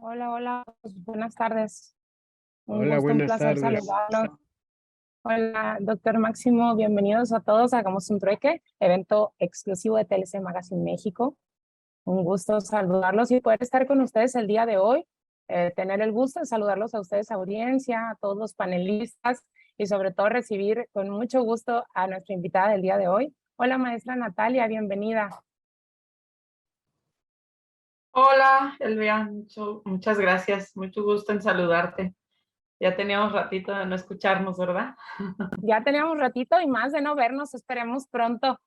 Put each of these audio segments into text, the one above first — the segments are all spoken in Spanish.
Hola, hola, pues, buenas tardes. Un Hola, gusto, un buenas placer tardes. saludarlos. Hola, doctor Máximo, bienvenidos a todos. Hagamos un trueque, evento exclusivo de TLC Magazine México. Un gusto saludarlos y poder estar con ustedes el día de hoy. Tener el gusto de saludarlos a ustedes, audiencia, a todos los panelistas y sobre todo recibir con mucho gusto a nuestra invitada del día de hoy. Hola, maestra Natalia, bienvenida. Hola, Elvia, muchas gracias, mucho gusto en saludarte. Ya teníamos ratito de no escucharnos, ¿verdad? Ya teníamos un ratito y más de no vernos, esperemos pronto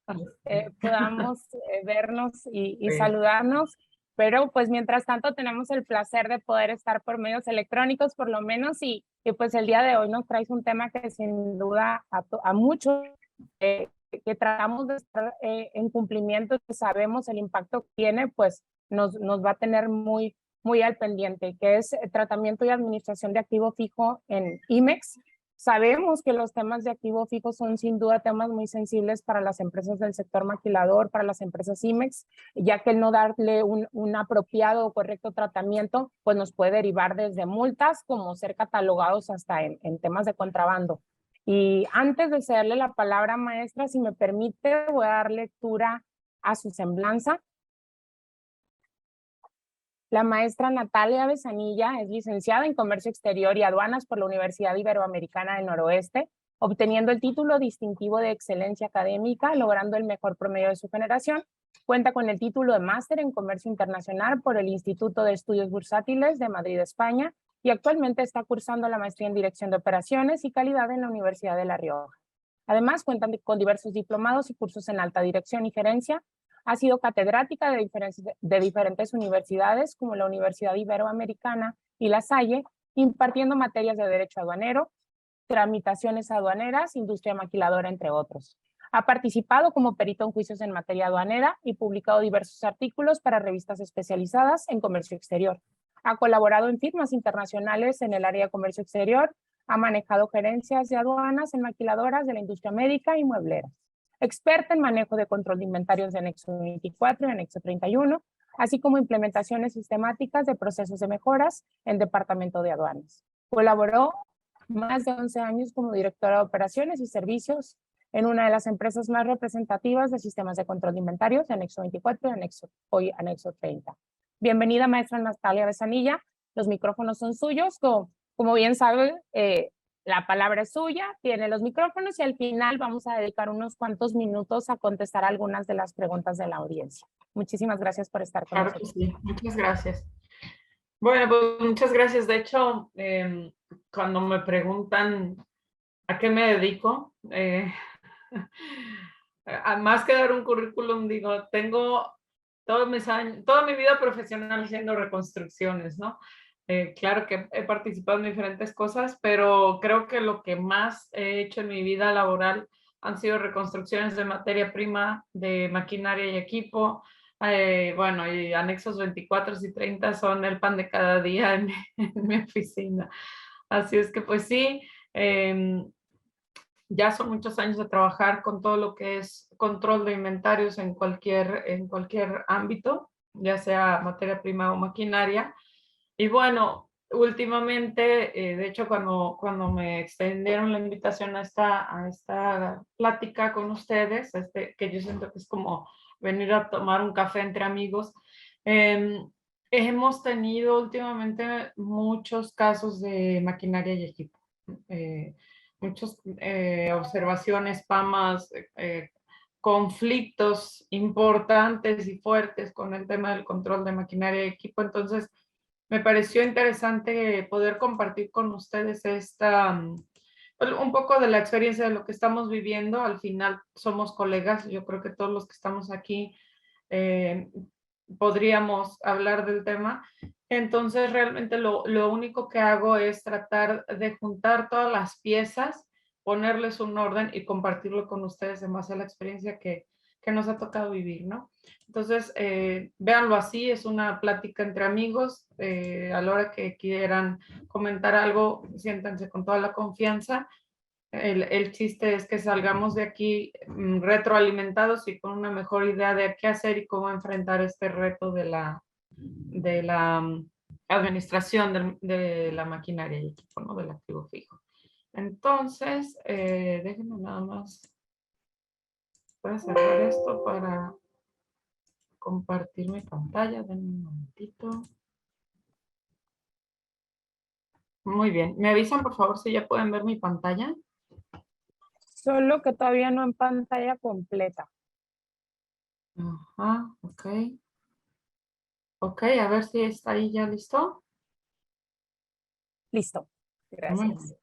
podamos vernos y Sí. saludarnos, pero pues mientras tanto tenemos el placer de poder estar por medios electrónicos por lo menos y pues el día de hoy nos traes un tema que sin duda a muchos que tratamos de estar en cumplimiento, que sabemos el impacto que tiene, pues nos va a tener muy al pendiente, que es tratamiento y administración de activo fijo en IMEX. Sabemos que los temas de activo fijo son sin duda temas muy sensibles para las empresas del sector maquilador, para las empresas IMEX, ya que el no darle un apropiado o correcto tratamiento, pues nos puede derivar desde multas como ser catalogados hasta en temas de contrabando. Y antes de cederle la palabra, maestra, si me permite, voy a dar lectura a su semblanza. La maestra Natalia Besanilla es licenciada en Comercio Exterior y Aduanas por la Universidad Iberoamericana del Noroeste, obteniendo el título distintivo de excelencia académica, logrando el mejor promedio de su generación. Cuenta con el título de máster en Comercio Internacional por el Instituto de Estudios Bursátiles de Madrid, España, y actualmente está cursando la maestría en Dirección de Operaciones y Calidad en la Universidad de La Rioja. Además, cuentan con diversos diplomados y cursos en alta dirección y gerencia. Ha sido catedrática de diferentes universidades, como la Universidad Iberoamericana y La Salle, impartiendo materias de derecho aduanero, tramitaciones aduaneras, industria maquiladora, entre otros. Ha participado como perito en juicios en materia aduanera y publicado diversos artículos para revistas especializadas en comercio exterior. Ha colaborado en firmas internacionales en el área de comercio exterior, ha manejado gerencias de aduanas en maquiladoras de la industria médica y mueblera. Experta en manejo de control de inventarios de anexo 24 y anexo 31, así como implementaciones sistemáticas de procesos de mejoras en departamento de aduanas. Colaboró más de 11 años como directora de operaciones y servicios en una de las empresas más representativas de sistemas de control de inventarios, anexo 24 y hoy anexo 30. Bienvenida, maestra Natalia Besanilla. Los micrófonos son suyos. Como bien sabe, la palabra es suya, tiene los micrófonos y al final vamos a dedicar unos cuantos minutos a contestar algunas de las preguntas de la audiencia. Muchísimas gracias por estar con Claro que nosotros. sí, muchas gracias. Bueno, pues muchas gracias. De hecho, cuando me preguntan a qué me dedico, más que dar un currículum, digo, tengo todos mis años, toda mi vida profesional haciendo reconstrucciones, ¿no? Claro que he participado en diferentes cosas, pero creo que lo que más he hecho en mi vida laboral han sido reconstrucciones de materia prima, de maquinaria y equipo. Bueno, y anexos 24 y 30 son el pan de cada día en, en mi oficina. Así es que pues sí, ya son muchos años de trabajar con todo lo que es control de inventarios en cualquier ámbito, ya sea materia prima o maquinaria. Y bueno, últimamente, de hecho, cuando me extendieron la invitación a esta plática con ustedes, que yo siento que es como venir a tomar un café entre amigos, eh, hemos tenido últimamente muchos casos de maquinaria y equipo. Eh, Muchas observaciones, PAMAS, conflictos importantes y fuertes con el tema del control de maquinaria y equipo. Entonces, me pareció interesante poder compartir con ustedes un poco de la experiencia de lo que estamos viviendo. Al final somos colegas, yo creo que todos los que estamos aquí eh, podríamos hablar del tema. Entonces, realmente lo único que hago es tratar de juntar todas las piezas, ponerles un orden y compartirlo con ustedes en base a la experiencia que nos ha tocado vivir, ¿no? Entonces, véanlo así, es una plática entre amigos. A la hora que quieran comentar algo, siéntanse con toda la confianza. El chiste es que salgamos de aquí retroalimentados y con una mejor idea de qué hacer y cómo enfrentar este reto de la administración de la maquinaria y equipo, ¿no? Del activo fijo. Entonces, déjenme nada más. Voy a cerrar esto para compartir mi pantalla. Denme un momentito. Muy bien. ¿Me avisan, por favor, si ya pueden ver mi pantalla? Solo que todavía no en pantalla completa. Ajá, ok. Ok, a ver si está ahí ya listo. Listo. Muy Gracias. bien,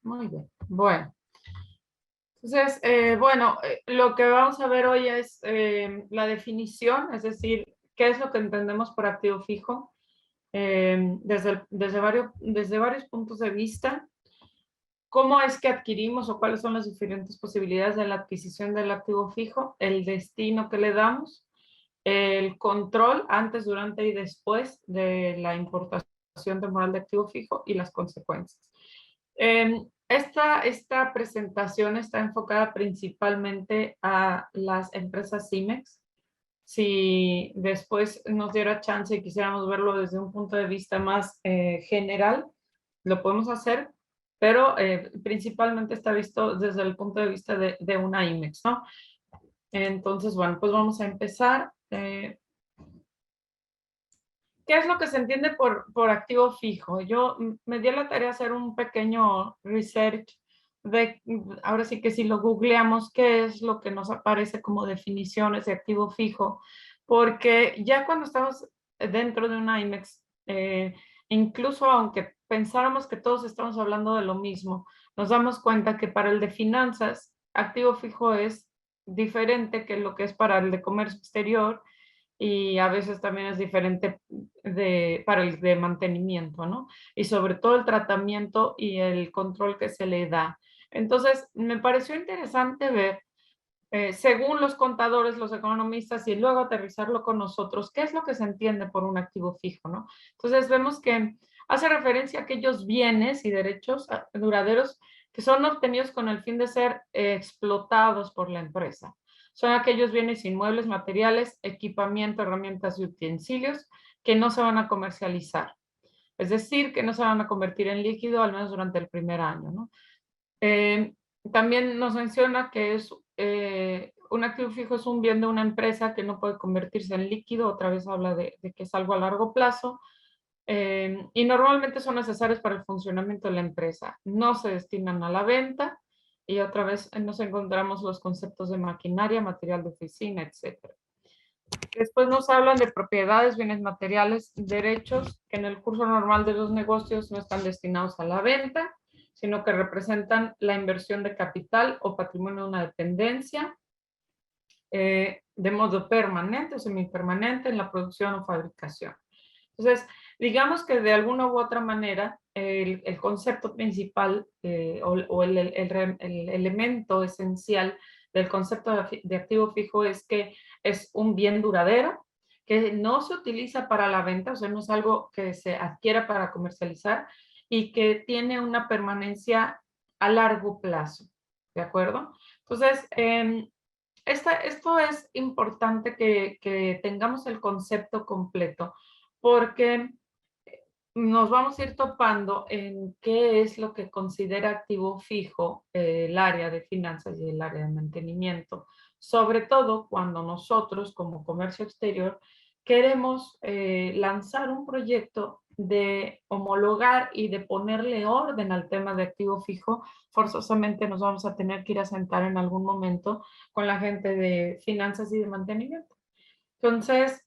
muy bien. Bueno, entonces, lo que vamos a ver hoy es la definición, es decir, qué es lo que entendemos por activo fijo desde varios puntos de vista. ¿Cómo es que adquirimos o cuáles son las diferentes posibilidades de la adquisición del activo fijo? El destino que le damos, el control antes, durante y después de la importación temporal de activo fijo y las consecuencias. Esta presentación está enfocada principalmente a las empresas CIMEX. Si después nos diera chance y quisiéramos verlo desde un punto de vista más general, lo podemos hacer, pero principalmente está visto desde el punto de vista de una IMEX, ¿no? Entonces, bueno, pues vamos a empezar. ¿Qué es lo que se entiende por activo fijo? Yo me di a la tarea de hacer un pequeño research de, ahora sí que si lo googleamos, qué es lo que nos aparece como definiciones de activo fijo, porque ya cuando estamos dentro de una IMEX, incluso aunque pensáramos que todos estamos hablando de lo mismo, nos damos cuenta que para el de finanzas, activo fijo es diferente que lo que es para el de comercio exterior y a veces también es diferente para el de mantenimiento, ¿no? Y sobre todo el tratamiento y el control que se le da. Entonces, me pareció interesante ver, según los contadores, los economistas, y luego aterrizarlo con nosotros, qué es lo que se entiende por un activo fijo, ¿no? Entonces, vemos que hace referencia a aquellos bienes y derechos duraderos que son obtenidos con el fin de ser explotados por la empresa. Son aquellos bienes inmuebles, materiales, equipamiento, herramientas y utensilios que no se van a comercializar. Es decir, que no se van a convertir en líquido al menos durante el primer año, ¿no? Eh, También nos menciona que es un activo fijo es un bien de una empresa que no puede convertirse en líquido. Otra vez habla de que es algo a largo plazo. Y normalmente son necesarios para el funcionamiento de la empresa. No se destinan a la venta y otra vez nos encontramos los conceptos de maquinaria, material de oficina, etc. Después nos hablan de propiedades, bienes materiales, derechos que en el curso normal de los negocios no están destinados a la venta, sino que representan la inversión de capital o patrimonio de una dependencia de modo permanente o semipermanente en la producción o fabricación. Entonces, digamos que de alguna u otra manera, el concepto principal o el elemento esencial del concepto de activo fijo es que es un bien duradero, que no se utiliza para la venta, o sea, no es algo que se adquiera para comercializar y que tiene una permanencia a largo plazo, ¿de acuerdo? Entonces, esto es importante que tengamos el concepto completo, porque nos vamos a ir topando en qué es lo que considera activo fijo el área de finanzas y el área de mantenimiento, sobre todo cuando nosotros como comercio exterior queremos lanzar un proyecto de homologar y de ponerle orden al tema de activo fijo. Forzosamente nos vamos a tener que ir a sentar en algún momento con la gente de finanzas y de mantenimiento. Entonces,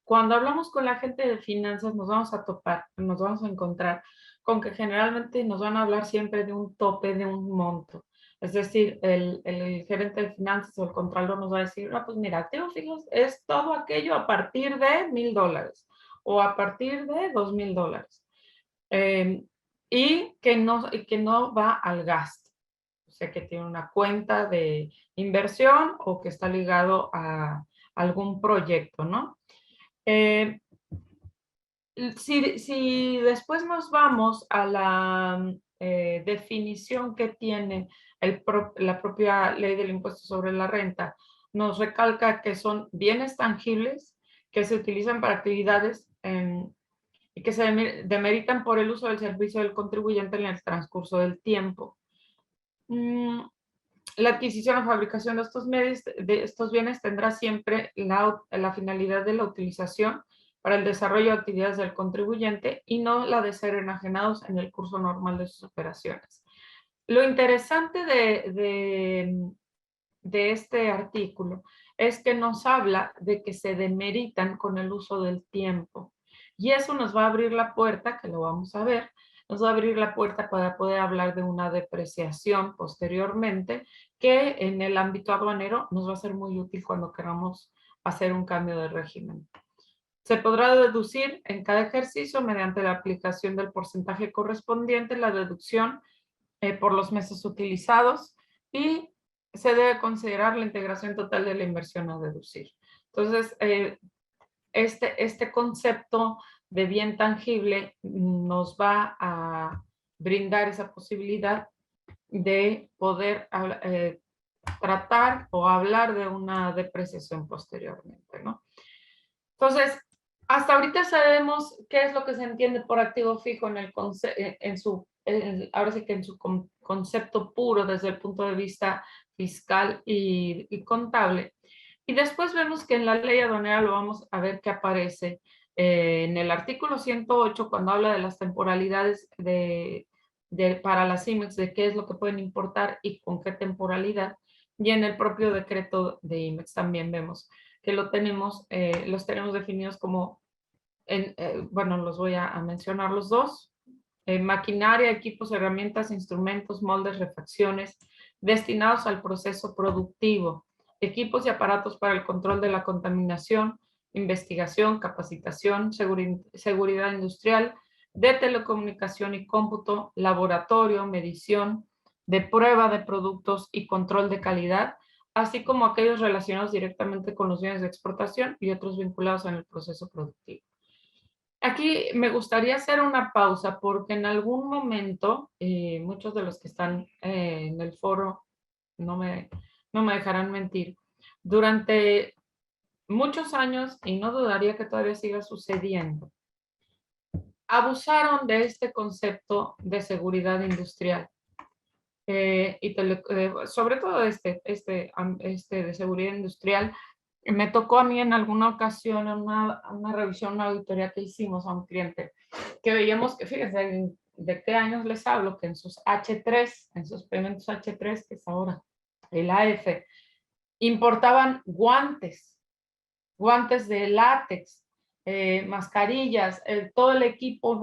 cuando hablamos con la gente de finanzas nos vamos a topar, nos vamos a encontrar con que generalmente nos van a hablar siempre de un tope, de un monto. Es decir, el gerente de finanzas o el contralor nos va a decir, no, pues mira, activos fijos es todo aquello a partir de $1,000 o a partir de $2,000. Eh, y que no va al gasto. O sea, que tiene una cuenta de inversión o que está ligado a algún proyecto, ¿no? Eh, si después nos vamos a la definición que tiene la propia ley del impuesto sobre la renta, nos recalca que son bienes tangibles que se utilizan para actividades y que se demeritan por el uso del servicio del contribuyente en el transcurso del tiempo. La adquisición o fabricación de estos bienes tendrá siempre la finalidad de la utilización para el desarrollo de actividades del contribuyente y no la de ser enajenados en el curso normal de sus operaciones. Lo interesante de este artículo es que nos habla de que se demeritan con el uso del tiempo. Y eso nos va a abrir la puerta, que lo vamos a ver, nos va a abrir la puerta para poder hablar de una depreciación posteriormente, que en el ámbito aduanero nos va a ser muy útil cuando queramos hacer un cambio de régimen. Se podrá deducir en cada ejercicio mediante la aplicación del porcentaje correspondiente, la deducción por los meses utilizados y se debe considerar la integración total de la inversión a deducir. Entonces, este concepto de bien tangible nos va a brindar esa posibilidad de poder tratar o hablar de una depreciación posteriormente, ¿no? Entonces, hasta ahorita sabemos qué es lo que se entiende por activo fijo ahora sí que en su concepto puro desde el punto de vista fiscal y contable. Y después vemos que en la ley aduanera lo vamos a ver que aparece en el artículo 108 cuando habla de las temporalidades para las IMEX, de qué es lo que pueden importar y con qué temporalidad. Y en el propio decreto de IMEX también vemos que los tenemos definidos como, bueno, los voy a mencionar los dos. Maquinaria, equipos, herramientas, instrumentos, moldes, refacciones, destinados al proceso productivo, equipos y aparatos para el control de la contaminación, investigación, capacitación, seguridad industrial, de telecomunicación y cómputo, laboratorio, medición, de prueba de productos y control de calidad, así como aquellos relacionados directamente con los bienes de exportación y otros vinculados en el proceso productivo. Aquí me gustaría hacer una pausa porque en algún momento, muchos de los que están en el foro no me dejarán mentir, durante muchos años, y no dudaría que todavía siga sucediendo, abusaron de este concepto de seguridad industrial. Sobre todo este de seguridad industrial, me tocó a mí en alguna ocasión, en una revisión, una auditoría que hicimos a un cliente, que veíamos que, fíjense, de qué años les hablo, que en sus H3, en sus pagamentos H3, que es ahora el AF, importaban guantes de látex, mascarillas, todo el equipo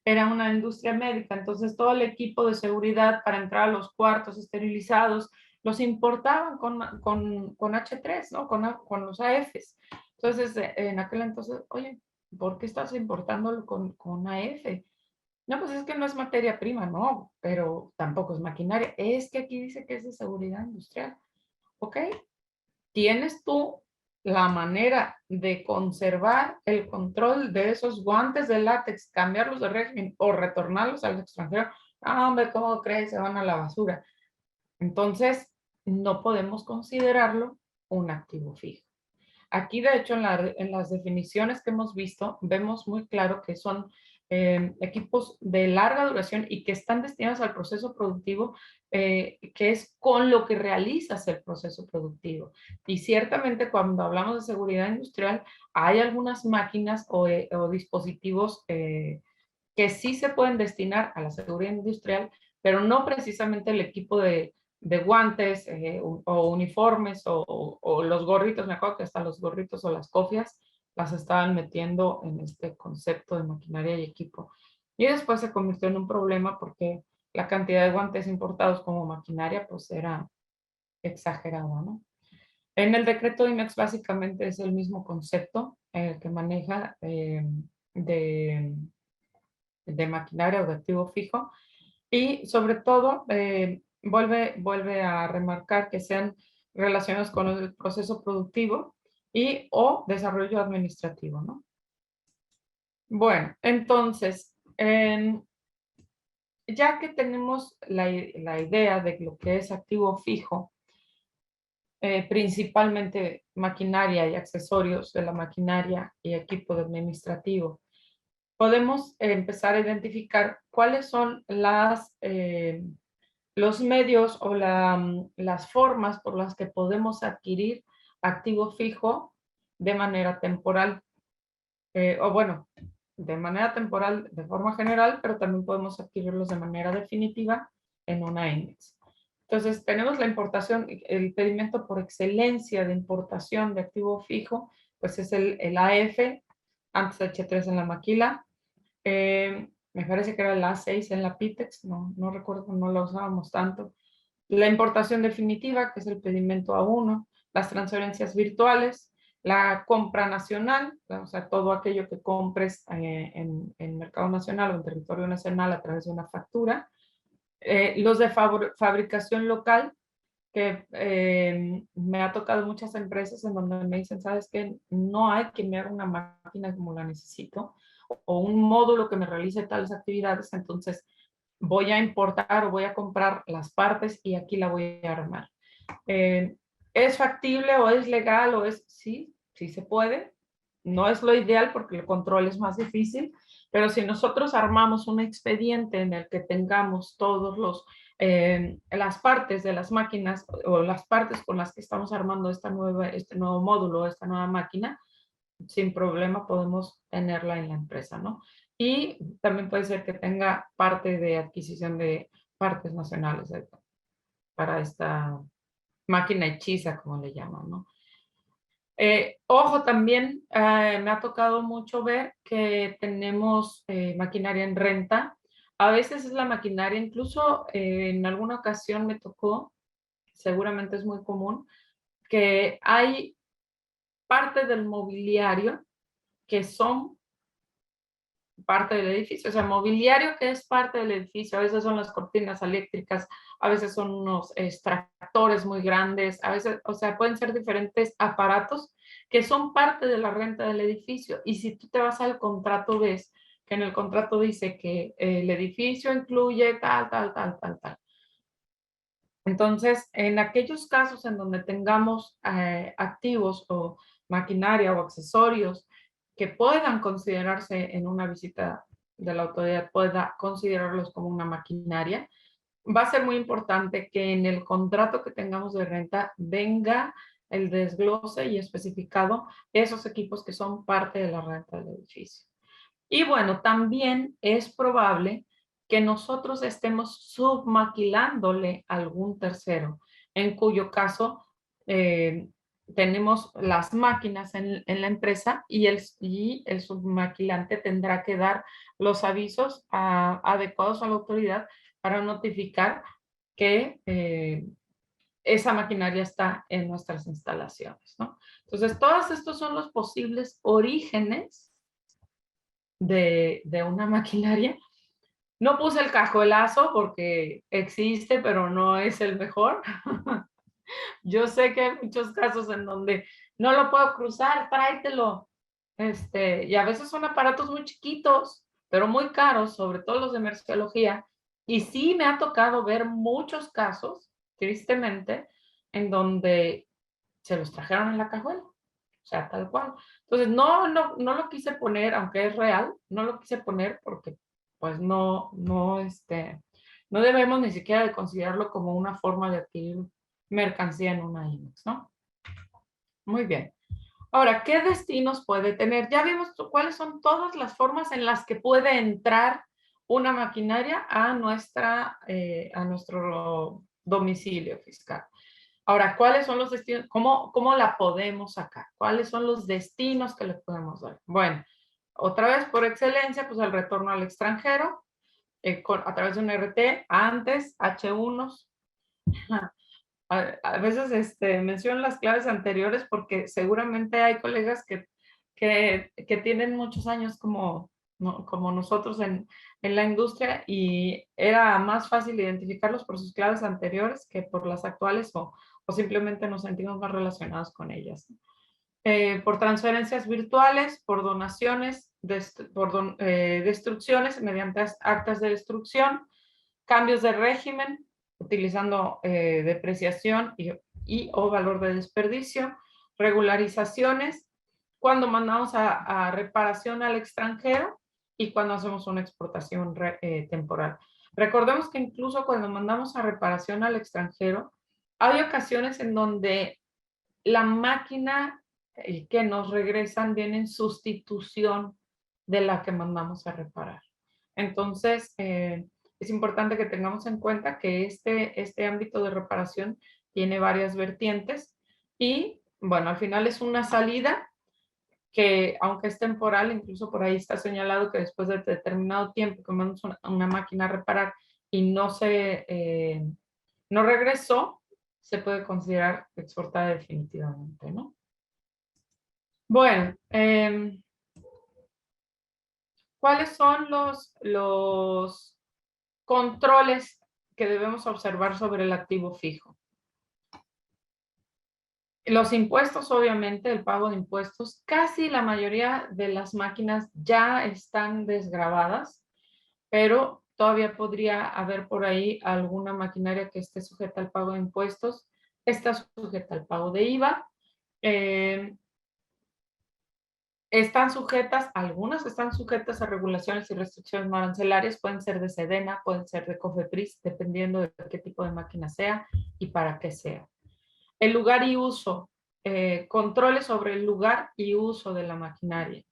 era una industria médica, entonces todo el equipo de seguridad para entrar a los cuartos esterilizados, los importaban con H3, ¿no? Con los AFs. Entonces, en aquel entonces, oye, ¿por qué estás importándolo con AF? No, pues es que no es materia prima, no, pero tampoco es maquinaria. Es que aquí dice que es de seguridad industrial. ¿Ok? Tienes tú la manera de conservar el control de esos guantes de látex, cambiarlos de régimen o retornarlos al extranjero. Ah, hombre, ¿cómo crees? Se van a la basura. Entonces, no podemos considerarlo un activo fijo. Aquí, de hecho, en las definiciones que hemos visto, vemos muy claro que son equipos de larga duración y que están destinados al proceso productivo, que es con lo que realizas el proceso productivo. Y ciertamente cuando hablamos de seguridad industrial, hay algunas máquinas o dispositivos que sí se pueden destinar a la seguridad industrial, pero no precisamente el equipo de guantes o uniformes o los gorritos. Me acuerdo que hasta los gorritos o las cofias las estaban metiendo en este concepto de maquinaria y equipo. Y después se convirtió en un problema porque la cantidad de guantes importados como maquinaria pues era exagerada, ¿no? En el decreto de IMEX básicamente es el mismo concepto que maneja de maquinaria o de activo fijo, y sobre todo vuelve a remarcar que sean relacionados con el proceso productivo y o desarrollo administrativo, ¿no? Bueno, entonces, ya que tenemos la idea de lo que es activo fijo, principalmente maquinaria y accesorios de la maquinaria y equipo administrativo, podemos empezar a identificar cuáles son los medios o las formas por las que podemos adquirir activo fijo de manera temporal. O bueno, de manera temporal de forma general, pero también podemos adquirirlos de manera definitiva en una INDEX. Entonces, tenemos la importación, el pedimento por excelencia de importación de activo fijo, pues es el AF, antes H3 en la maquila. Me parece que era el A6 en la PITEX, no recuerdo, no lo usábamos tanto. La importación definitiva, que es el pedimento A1, las transferencias virtuales, la compra nacional, o sea, todo aquello que compres en mercado nacional o en territorio nacional a través de una factura. Los de fabricación local, que me ha tocado muchas empresas en donde me dicen, ¿sabes qué? No hay que me haga una máquina como la necesito o un módulo que me realice tales actividades, entonces voy a importar o voy a comprar las partes y aquí la voy a armar. ¿Es factible o es legal o es? Sí, sí se puede. No es lo ideal porque el control es más difícil, pero si nosotros armamos un expediente en el que tengamos todos las partes de las máquinas o las partes con las que estamos armando este nuevo módulo, esta nueva máquina, sin problema podemos tenerla en la empresa, ¿no? Y también puede ser que tenga parte de adquisición de partes nacionales para esta máquina hechiza, como le llaman, ¿no? Ojo, también me ha tocado mucho ver que tenemos maquinaria en renta. A veces es la maquinaria, incluso en alguna ocasión me tocó, seguramente es muy común, que hay parte del mobiliario que son parte del edificio, o sea, mobiliario que es parte del edificio, a veces son las cortinas eléctricas, a veces son unos extractores muy grandes, a veces, o sea, pueden ser diferentes aparatos que son parte de la renta del edificio. Y si tú te vas al contrato, ves que en el contrato dice que el edificio incluye tal, tal, tal, tal, tal. Entonces, en aquellos casos en donde tengamos activos o maquinaria o accesorios que puedan considerarse en una visita de la autoridad, pueda considerarlos como una maquinaria, va a ser muy importante que en el contrato que tengamos de renta venga el desglose y especificado esos equipos que son parte de la renta del edificio. Y bueno, también es probable que nosotros estemos submaquilándole a algún tercero, en cuyo caso tenemos las máquinas en la empresa y el submaquilante tendrá que dar los avisos adecuados a la autoridad para notificar que esa maquinaria está en nuestras instalaciones, ¿no? Entonces, todos estos son los posibles orígenes de una maquinaria. No puse el cajuelazo porque existe, pero no es el mejor. Yo sé que hay muchos casos en donde no lo puedo cruzar, tráetelo. Y a veces son aparatos muy chiquitos, pero muy caros, sobre todo los de merciología. Y sí me ha tocado ver muchos casos, tristemente, en donde se los trajeron en la cajuela. O sea, tal cual. Entonces, no lo quise poner, aunque es real, no lo quise poner porque, pues, no debemos ni siquiera de considerarlo como una forma de adquirir mercancía en una IMEX, ¿no? Muy bien. Ahora, ¿qué destinos puede tener? Ya vimos cuáles son todas las formas en las que puede entrar una maquinaria a nuestro domicilio fiscal. Ahora, ¿cuáles son los destinos? ¿Cómo la podemos sacar? ¿Cuáles son los destinos que le podemos dar? Bueno, otra vez por excelencia, pues el retorno al extranjero, a través de un RT, antes H1s. A veces menciono las claves anteriores porque seguramente hay colegas que tienen muchos años como nosotros en la industria y era más fácil identificarlos por sus claves anteriores que por las actuales o simplemente nos sentimos más relacionados con ellas. Por transferencias virtuales, por donaciones, destrucciones mediante actas de destrucción, cambios de régimen, utilizando depreciación y o valor de desperdicio, regularizaciones, cuando mandamos a reparación al extranjero y cuando hacemos una exportación temporal. Recordemos que incluso cuando mandamos a reparación al extranjero, hay ocasiones en donde la máquina que nos regresan viene en sustitución de la que mandamos a reparar. Entonces, es importante que tengamos en cuenta que este ámbito de reparación tiene varias vertientes y, bueno, al final es una salida que, aunque es temporal, incluso por ahí está señalado que después de determinado tiempo que mandamos una máquina a reparar y no regresó, se puede considerar exportada definitivamente, ¿no? Bueno, ¿cuáles son los controles que debemos observar sobre el activo fijo? Los impuestos, obviamente, el pago de impuestos, casi la mayoría de las máquinas ya están desgravadas, pero todavía podría haber por ahí alguna maquinaria que esté sujeta al pago de impuestos, está sujeta al pago de IVA, algunas están sujetas a regulaciones y restricciones no arancelarias, pueden ser de SEDENA, pueden ser de COFEPRIS, dependiendo de qué tipo de máquina sea y para qué sea. El lugar y uso, controles sobre el lugar y uso de la maquinaria.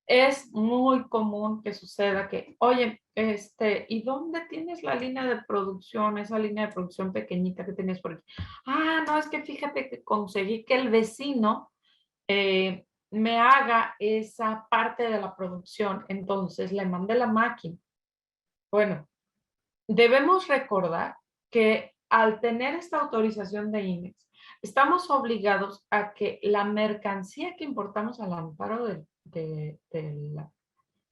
Es muy común que suceda que, oye, ¿y dónde tienes la línea de producción, esa línea de producción pequeñita que tenías por aquí? Ah, no, es que fíjate que conseguí que el vecino me haga esa parte de la producción, entonces le mandé la máquina. Bueno, debemos recordar que al tener esta autorización de IMEX, estamos obligados a que la mercancía que importamos al amparo de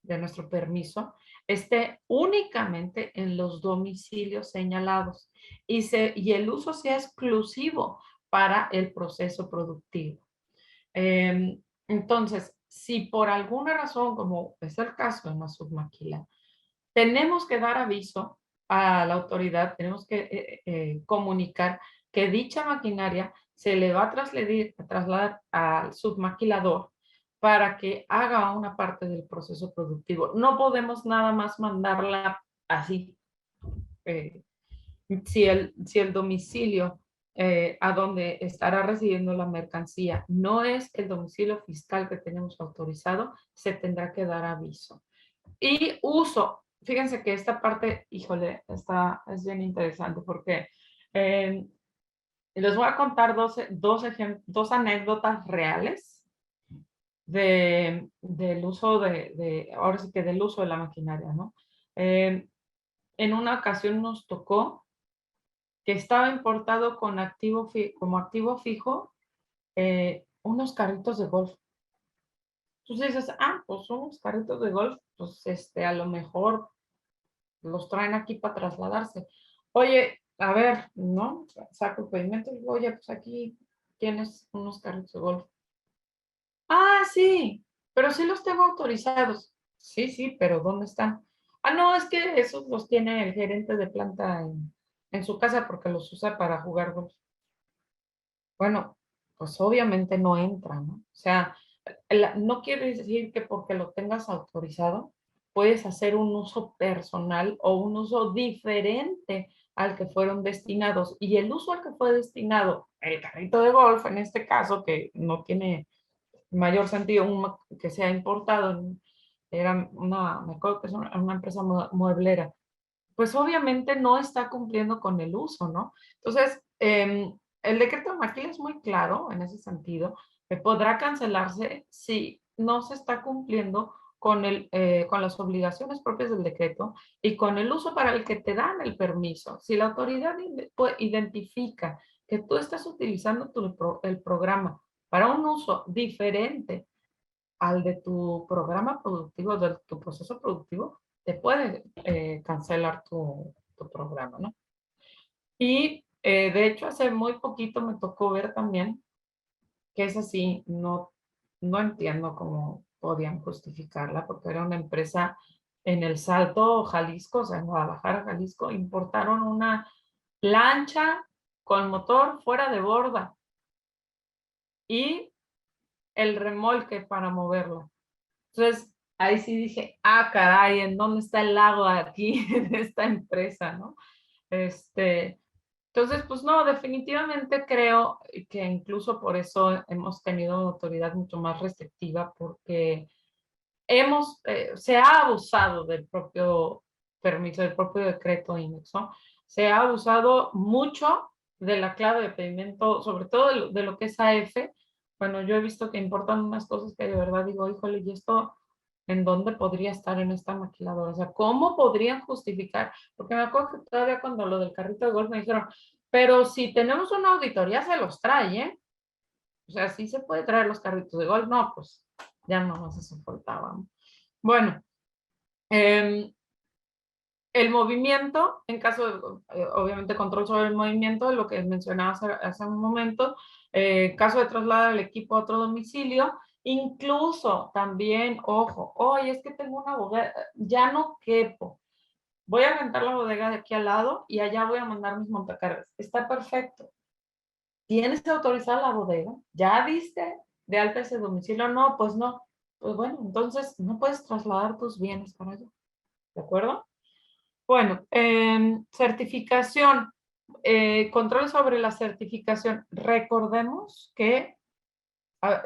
nuestro permiso esté únicamente en los domicilios señalados y el uso sea exclusivo para el proceso productivo. Entonces, si por alguna razón, como es el caso en la submaquila, tenemos que dar aviso a la autoridad, tenemos que comunicar que dicha maquinaria se le va a trasladar al submaquilador para que haga una parte del proceso productivo. No podemos nada más mandarla así. Eh, si el domicilio a donde estará residiendo la mercancía no es el domicilio fiscal que tenemos autorizado, se tendrá que dar aviso. Y uso, fíjense que esta parte, híjole, es bien interesante porque les voy a contar dos anécdotas reales del uso ahora sí que del uso de la maquinaria, ¿no? En una ocasión nos tocó que estaba importado como activo fijo unos carritos de golf. Entonces dices, pues unos carritos de golf, pues a lo mejor los traen aquí para trasladarse. Oye, a ver, ¿no? Saco el pedimento y digo, oye, pues aquí tienes unos carritos de golf. Sí, pero sí los tengo autorizados. Sí, sí, pero ¿dónde están? No, es que esos los tiene el gerente de planta en su casa porque los usa para jugar golf. Bueno, pues obviamente no entra, ¿no? O sea, no quiere decir que porque lo tengas autorizado puedes hacer un uso personal o un uso diferente al que fueron destinados. Y el uso al que fue destinado el carrito de golf, en este caso, que no tiene mayor sentido que sea importado, me acuerdo que es una empresa mueblera, pues obviamente no está cumpliendo con el uso, ¿no? Entonces, el decreto de maquila es muy claro en ese sentido, que podrá cancelarse si no se está cumpliendo con las obligaciones propias del decreto y con el uso para el que te dan el permiso. Si la autoridad identifica que tú estás utilizando el programa para un uso diferente al de tu programa productivo, de tu proceso productivo, te puede cancelar tu programa, ¿no? Y de hecho, hace muy poquito me tocó ver también que es así, no entiendo cómo podían justificarla, porque era una empresa en El Salto, Jalisco, o sea, en Guadalajara, Jalisco, importaron una plancha con motor fuera de borda y el remolque para moverla. Entonces, ahí sí dije, ah, caray, ¿en dónde está el lago aquí de esta empresa, no? Entonces, pues no, definitivamente creo que incluso por eso hemos tenido una autoridad mucho más restrictiva, porque se ha abusado del propio permiso, del propio decreto INEX, ¿no? Se ha abusado mucho de la clave de pedimento, sobre todo de lo que es AF. Bueno, yo he visto que importan unas cosas que de verdad digo, híjole, ¿y esto en dónde podría estar en esta maquiladora? O sea, ¿cómo podrían justificar? Porque me acuerdo que todavía cuando lo del carrito de golf me dijeron, pero si tenemos una auditoría se los trae, ¿eh? O sea, sí se puede traer los carritos de golf. No, pues ya no más eso faltaba, ¿no? Bueno, el movimiento, en caso de, obviamente, control sobre el movimiento, lo que mencionaba hace un momento, caso de trasladar al equipo a otro domicilio, incluso también, ojo, oye, es que tengo una bodega, ya no quepo, voy a rentar la bodega de aquí al lado y allá voy a mandar mis montacargas. Está perfecto. ¿Tienes autorizada la bodega? ¿Ya diste de alta ese domicilio? No, pues no. Pues bueno, entonces no puedes trasladar tus bienes para allá. ¿De acuerdo? Bueno, certificación, control sobre la certificación. Recordemos que,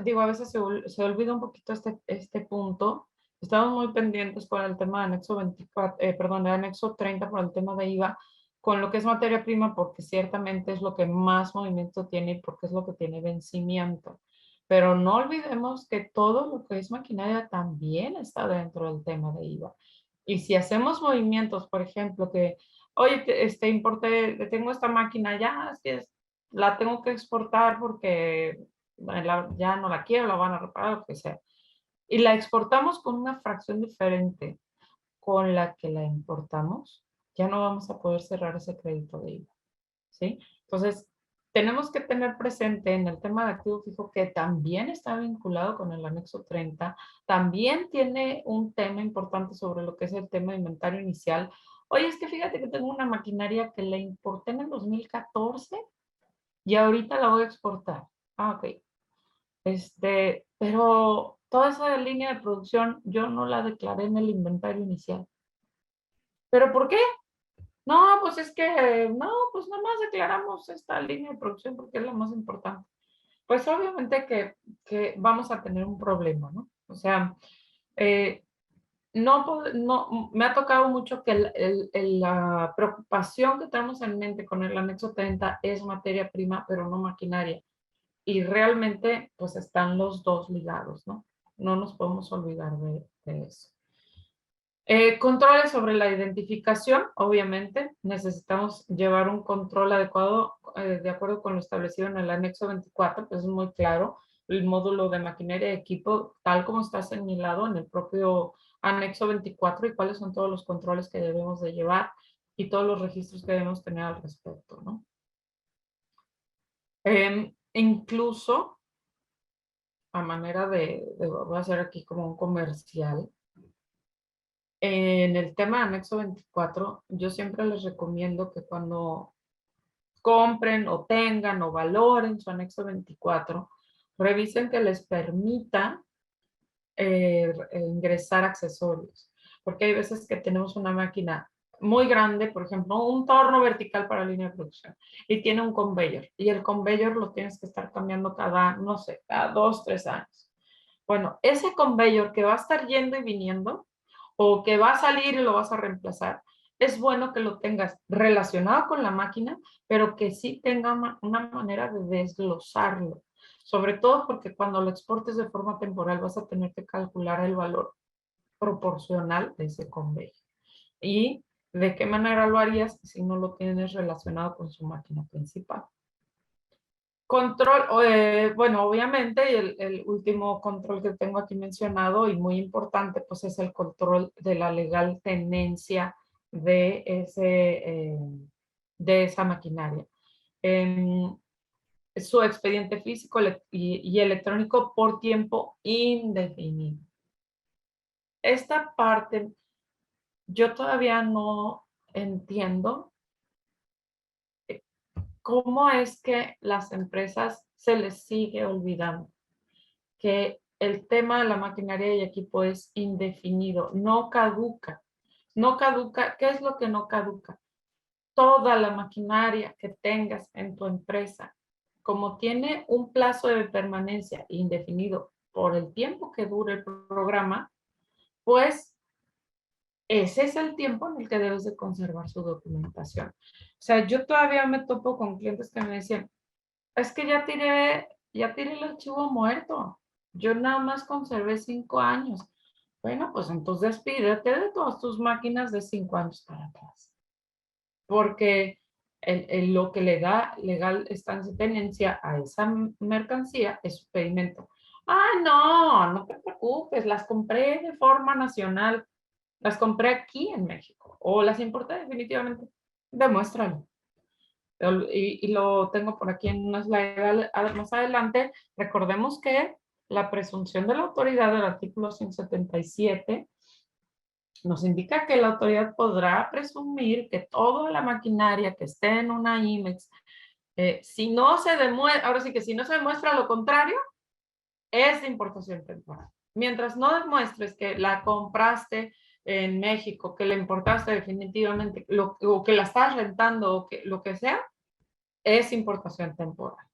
digo, a veces se olvida un poquito este punto. Estamos muy pendientes por el tema de anexo 24, perdón, de anexo 30 por el tema de IVA, con lo que es materia prima, porque ciertamente es lo que más movimiento tiene y porque es lo que tiene vencimiento. Pero no olvidemos que todo lo que es maquinaria también está dentro del tema de IVA. Y si hacemos movimientos, por ejemplo, que, oye, importé, tengo esta máquina, ya, es que la tengo que exportar porque ya no la quiero, la van a reparar, lo que sea. Y la exportamos con una fracción diferente con la que la importamos, ya no vamos a poder cerrar ese crédito de IVA, ¿sí? Entonces, tenemos que tener presente en el tema de activo fijo que también está vinculado con el anexo 30, también tiene un tema importante sobre lo que es el tema de inventario inicial. Oye, es que fíjate que tengo una maquinaria que la importé en el 2014 y ahorita la voy a exportar. Ah, ok. Pero toda esa línea de producción yo no la declaré en el inventario inicial. ¿Pero por qué? No, pues es que, no, pues nada más declaramos esta línea de producción porque es la más importante. Pues obviamente que vamos a tener un problema, ¿no? O sea, no, me ha tocado mucho que la preocupación que tenemos en mente con el anexo 30 es materia prima, pero no maquinaria. Y realmente, pues están los dos ligados, ¿no? No nos podemos olvidar de eso. Controles sobre la identificación, obviamente, necesitamos llevar un control adecuado de acuerdo con lo establecido en el anexo 24, pues es muy claro, el módulo de maquinaria y equipo, tal como está señalado en el propio anexo 24 y cuáles son todos los controles que debemos de llevar y todos los registros que debemos tener al respecto, ¿no? Incluso, a manera voy a hacer aquí como un comercial, en el tema de anexo 24, yo siempre les recomiendo que cuando compren o tengan o valoren su anexo 24, revisen que les permita ingresar accesorios. Porque hay veces que tenemos una máquina muy grande, por ejemplo, un torno vertical para línea de producción, y tiene un conveyor, y el conveyor lo tienes que estar cambiando cada, no sé, cada 2, 3 años. Bueno, ese conveyor que va a estar yendo y viniendo, o que va a salir y lo vas a reemplazar, es bueno que lo tengas relacionado con la máquina, pero que sí tenga una manera de desglosarlo. Sobre todo porque cuando lo exportes de forma temporal vas a tener que calcular el valor proporcional de ese convenio. ¿Y de qué manera lo harías si no lo tienes relacionado con su máquina principal? Control, bueno, obviamente el último control que tengo aquí mencionado y muy importante, pues es el control de la legal tenencia de esa maquinaria. Su expediente físico y electrónico por tiempo indefinido. Esta parte yo todavía no entiendo ¿cómo es que las empresas se les sigue olvidando que el tema de la maquinaria y equipo es indefinido, no caduca? No caduca, ¿qué es lo que no caduca? Toda la maquinaria que tengas en tu empresa, como tiene un plazo de permanencia indefinido por el tiempo que dure el programa, pues ese es el tiempo en el que debes de conservar su documentación. O sea, yo todavía me topo con clientes que me decían, es que ya tiré el archivo muerto. Yo nada más conservé 5 años. Bueno, pues entonces despídete de todas tus máquinas de 5 años para atrás. Porque lo que le da legal estancia de tenencia a esa mercancía es su pedimento. Ah, no, no te preocupes, las compré de forma nacional, las compré aquí en México o las importé definitivamente. Demuéstralo. Y lo tengo por aquí en una slide más adelante. Recordemos que la presunción de la autoridad del artículo 177 nos indica que la autoridad podrá presumir que toda la maquinaria que esté en una IMEX, si no se demuestra, ahora sí que si no se demuestra lo contrario, es de importación temporal. Mientras no demuestres que la compraste en México, que la importaste definitivamente, o que la estás rentando, o que lo que sea, es importación temporal.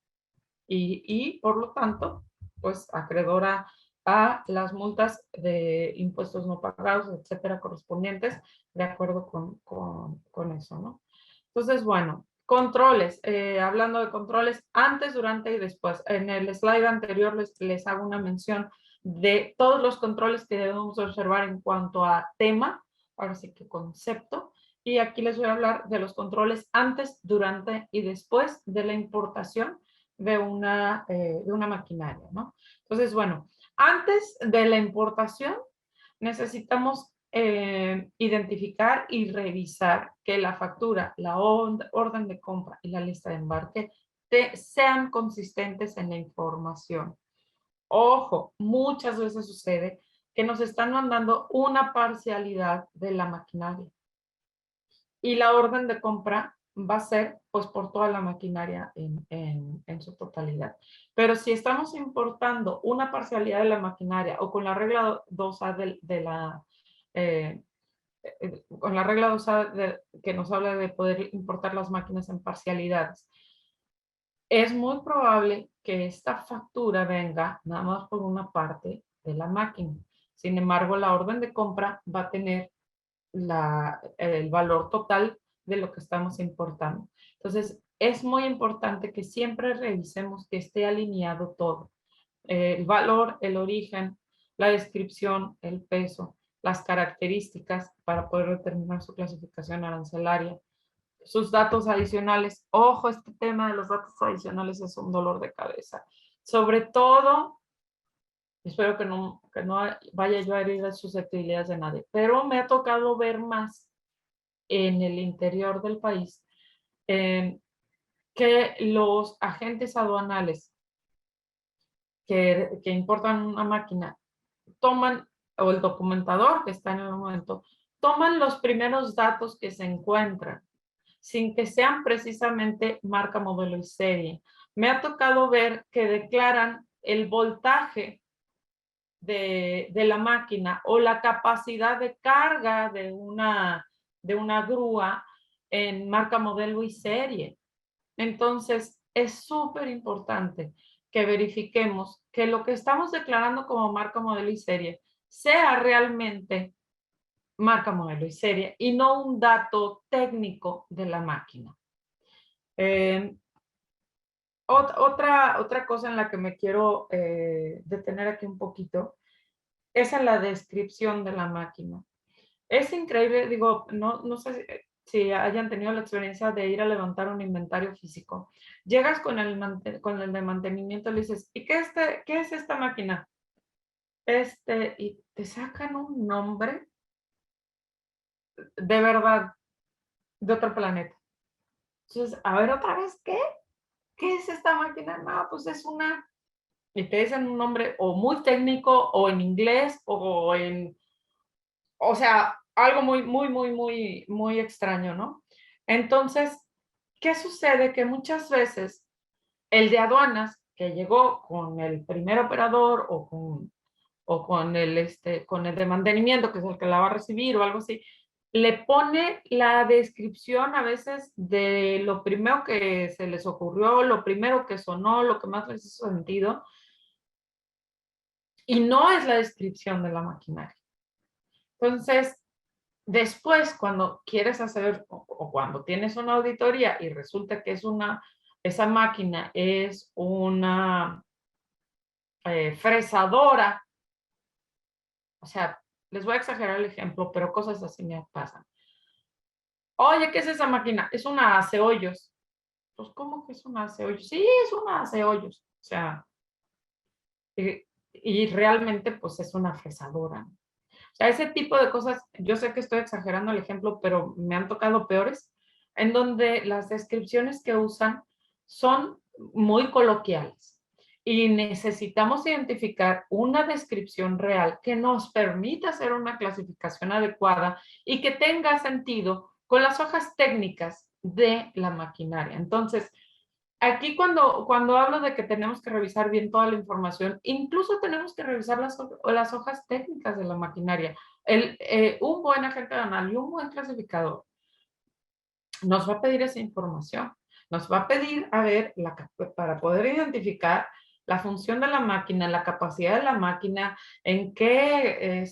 Y por lo tanto, pues acreedora a las multas de impuestos no pagados, etcétera, correspondientes, de acuerdo con eso, ¿no? Entonces, bueno, controles. Hablando de controles, antes, durante y después. En el slide anterior les hago una mención de todos los controles que debemos observar en cuanto a tema, ahora sí que concepto, y aquí les voy a hablar de los controles antes, durante y después de la importación de una maquinaria, ¿no? Entonces, bueno, antes de la importación necesitamos identificar y revisar que la factura, la orden de compra y la lista de embarque sean consistentes en la información. Ojo, muchas veces sucede que nos están mandando una parcialidad de la maquinaria y la orden de compra va a ser pues por toda la maquinaria en su totalidad. Pero si estamos importando una parcialidad de la maquinaria o con la regla 2A eh, con la regla 2A que nos habla de poder importar las máquinas en parcialidades, es muy probable que esta factura venga nada más por una parte de la máquina. Sin embargo, la orden de compra va a tener el valor total de lo que estamos importando. Entonces, es muy importante que siempre revisemos que esté alineado todo. El valor, el origen, la descripción, el peso, las características para poder determinar su clasificación arancelaria, sus datos adicionales. Ojo, este tema de los datos adicionales es un dolor de cabeza. Sobre todo, espero que no vaya yo a herir las susceptibilidades de nadie, pero me ha tocado ver más en el interior del país que los agentes aduanales que importan una máquina toman, o el documentador que está en el momento, toman los primeros datos que se encuentran, sin que sean precisamente marca, modelo y serie. Me ha tocado ver que declaran el voltaje de la máquina o la capacidad de carga de una grúa en marca, modelo y serie. Entonces, es súper importante que verifiquemos que lo que estamos declarando como marca, modelo y serie sea realmente marca, modelo y serie y no un dato técnico de la máquina. Otra cosa en la que me quiero detener aquí un poquito es en la descripción de la máquina. Es increíble, digo, no sé si hayan tenido la experiencia de ir a levantar un inventario físico. Llegas con el de mantenimiento y le dices, ¿y qué es esta máquina? Y te sacan un nombre de verdad de otro planeta. Entonces, a ver otra vez, ¿qué? ¿Qué es esta máquina? No, pues es una, y te dicen un nombre o muy técnico o en inglés o sea, algo muy, muy, muy, muy, muy extraño, ¿no? Entonces, ¿qué sucede? Que muchas veces el de aduanas que llegó con el primer operador o con el de mantenimiento, que es el que la va a recibir o algo así, le pone la descripción a veces de lo primero que se les ocurrió, lo primero que sonó, lo que más les hizo sentido, y no es la descripción de la maquinaria. Entonces, después, cuando quieres hacer o cuando tienes una auditoría y resulta que esa máquina es una fresadora, o sea, les voy a exagerar el ejemplo, pero cosas así me pasan. Oye, ¿qué es esa máquina? Es una hacehoyos. Pues, ¿cómo que es una hacehoyos? Sí, es una hacehoyos. O sea, y realmente, pues, es una fresadora. O sea, ese tipo de cosas, yo sé que estoy exagerando el ejemplo, pero me han tocado peores, en donde las descripciones que usan son muy coloquiales y necesitamos identificar una descripción real que nos permita hacer una clasificación adecuada y que tenga sentido con las hojas técnicas de la maquinaria. Entonces, aquí cuando hablo de que tenemos que revisar bien toda la información, incluso tenemos que revisar las hojas técnicas de la maquinaria. Un buen agente aduanal y un buen clasificador nos va a pedir esa información. Nos va a pedir, a ver, para poder identificar la función de la máquina, la capacidad de la máquina, en qué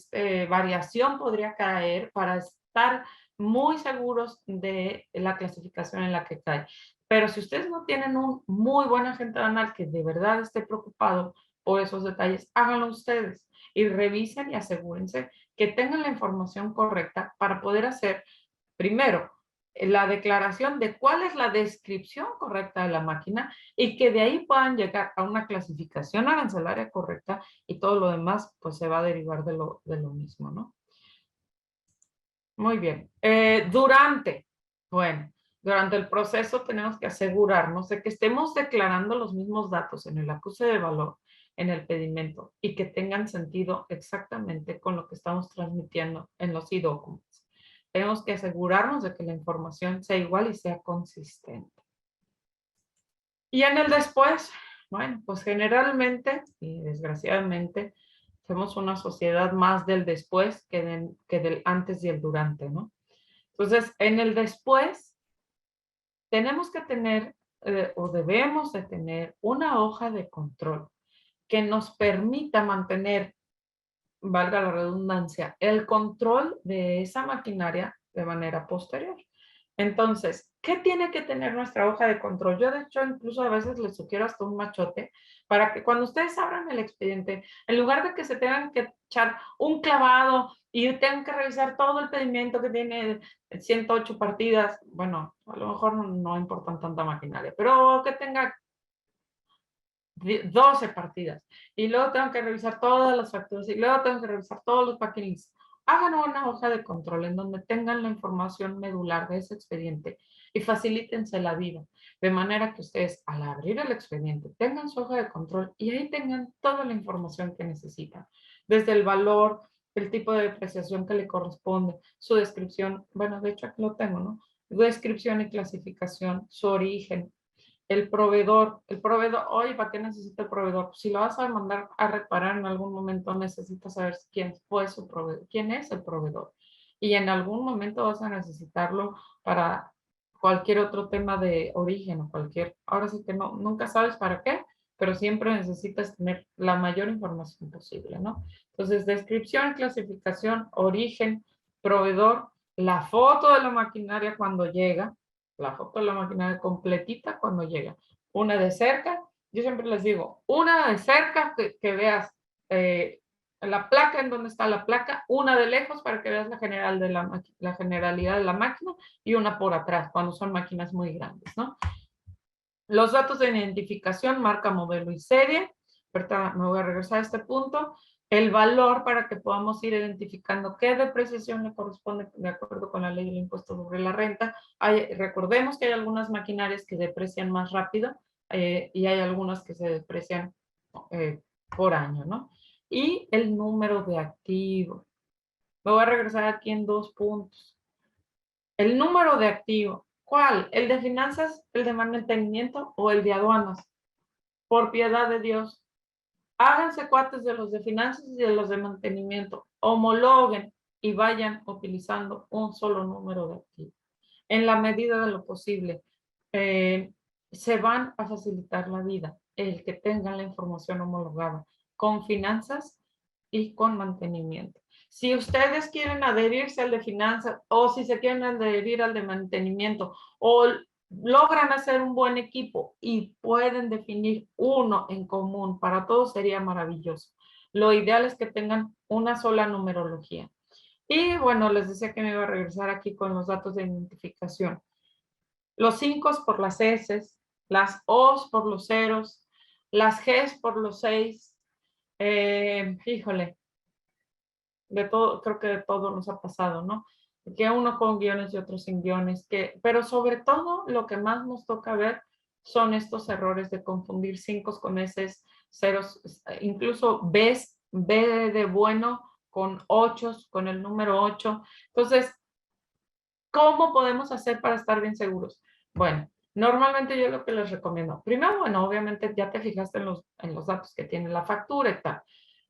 variación podría caer para estar muy seguros de la clasificación en la que cae. Pero si ustedes no tienen un muy buen agente aduanal que de verdad esté preocupado por esos detalles, háganlo ustedes y revisen y asegúrense que tengan la información correcta para poder hacer, primero, la declaración de cuál es la descripción correcta de la máquina y que de ahí puedan llegar a una clasificación arancelaria correcta y todo lo demás pues se va a derivar de lo mismo, ¿no? Muy bien. Durante el proceso tenemos que asegurarnos de que estemos declarando los mismos datos en el acuse de valor, en el pedimento y que tengan sentido exactamente con lo que estamos transmitiendo en los e-documents. Tenemos que asegurarnos de que la información sea igual y sea consistente. Y en el después, bueno, pues generalmente y desgraciadamente somos una sociedad más del después que del antes y el durante, ¿no? Entonces, en el después tenemos que tener o debemos de tener una hoja de control que nos permita mantener, valga la redundancia, el control de esa maquinaria de manera posterior. Entonces, ¿qué tiene que tener nuestra hoja de control? Yo, de hecho, incluso a veces les sugiero hasta un machote para que cuando ustedes abran el expediente, en lugar de que se tengan que echar un clavado y tengan que revisar todo el pedimento que tiene 108 partidas, bueno, a lo mejor no importan tanta maquinaria, pero que tenga 12 partidas. Y luego tengo que revisar todas las facturas y luego tengo que revisar todos los paquetes. Hagan una hoja de control en donde tengan la información medular de ese expediente y facilítense la vida. De manera que ustedes al abrir el expediente tengan su hoja de control y ahí tengan toda la información que necesitan. Desde el valor, el tipo de depreciación que le corresponde, su descripción, bueno, de hecho aquí lo tengo, ¿no? Descripción y clasificación, su origen, el proveedor, oye, ¿para qué necesita el proveedor? Pues si lo vas a mandar a reparar en algún momento, necesitas saber quién fue su proveedor, quién es el proveedor. Y en algún momento vas a necesitarlo para cualquier otro tema de origen o ahora sí que no, nunca sabes para qué, pero siempre necesitas tener la mayor información posible, ¿no? Entonces, descripción, clasificación, origen, proveedor, la foto de la maquinaria cuando llega, la foto de la maquinaria completita cuando llega. Una de cerca, yo siempre les digo, una de cerca que veas la placa, en donde está la placa, una de lejos para que veas la generalidad de la máquina y una por atrás, cuando son máquinas muy grandes, ¿no? Los datos de identificación, marca, modelo y serie. Ahorita me voy a regresar a este punto. El valor para que podamos ir identificando qué depreciación le corresponde de acuerdo con la ley del impuesto sobre la renta. Recordemos que hay algunas maquinarias que deprecian más rápido y hay algunas que se deprecian por año, ¿no? Y el número de activo. Me voy a regresar aquí en 2 puntos. El número de activo. ¿Cuál? ¿El de finanzas, el de mantenimiento o el de aduanas? Por piedad de Dios, háganse cuates de los de finanzas y de los de mantenimiento. Homologuen y vayan utilizando un solo número de activo. En la medida de lo posible, se van a facilitar la vida el que tengan la información homologada con finanzas y con mantenimiento. Si ustedes quieren adherirse al de finanzas o si se quieren adherir al de mantenimiento o logran hacer un buen equipo y pueden definir uno en común, para todos sería maravilloso. Lo ideal es que tengan una sola numerología. Y bueno, les decía que me iba a regresar aquí con los datos de identificación. Los 5 por las S, las O's por los ceros, las G's por los 6. Híjole, de todo, creo que de todo nos ha pasado, ¿no? Que uno con guiones y otro sin guiones, pero sobre todo lo que más nos toca ver son estos errores de confundir 5 con S, ceros, incluso B's, B de bueno con 8, con el número 8. Entonces, ¿cómo podemos hacer para estar bien seguros? Bueno, normalmente yo lo que les recomiendo, primero, bueno, obviamente ya te fijaste en los datos que tiene la factura y tal,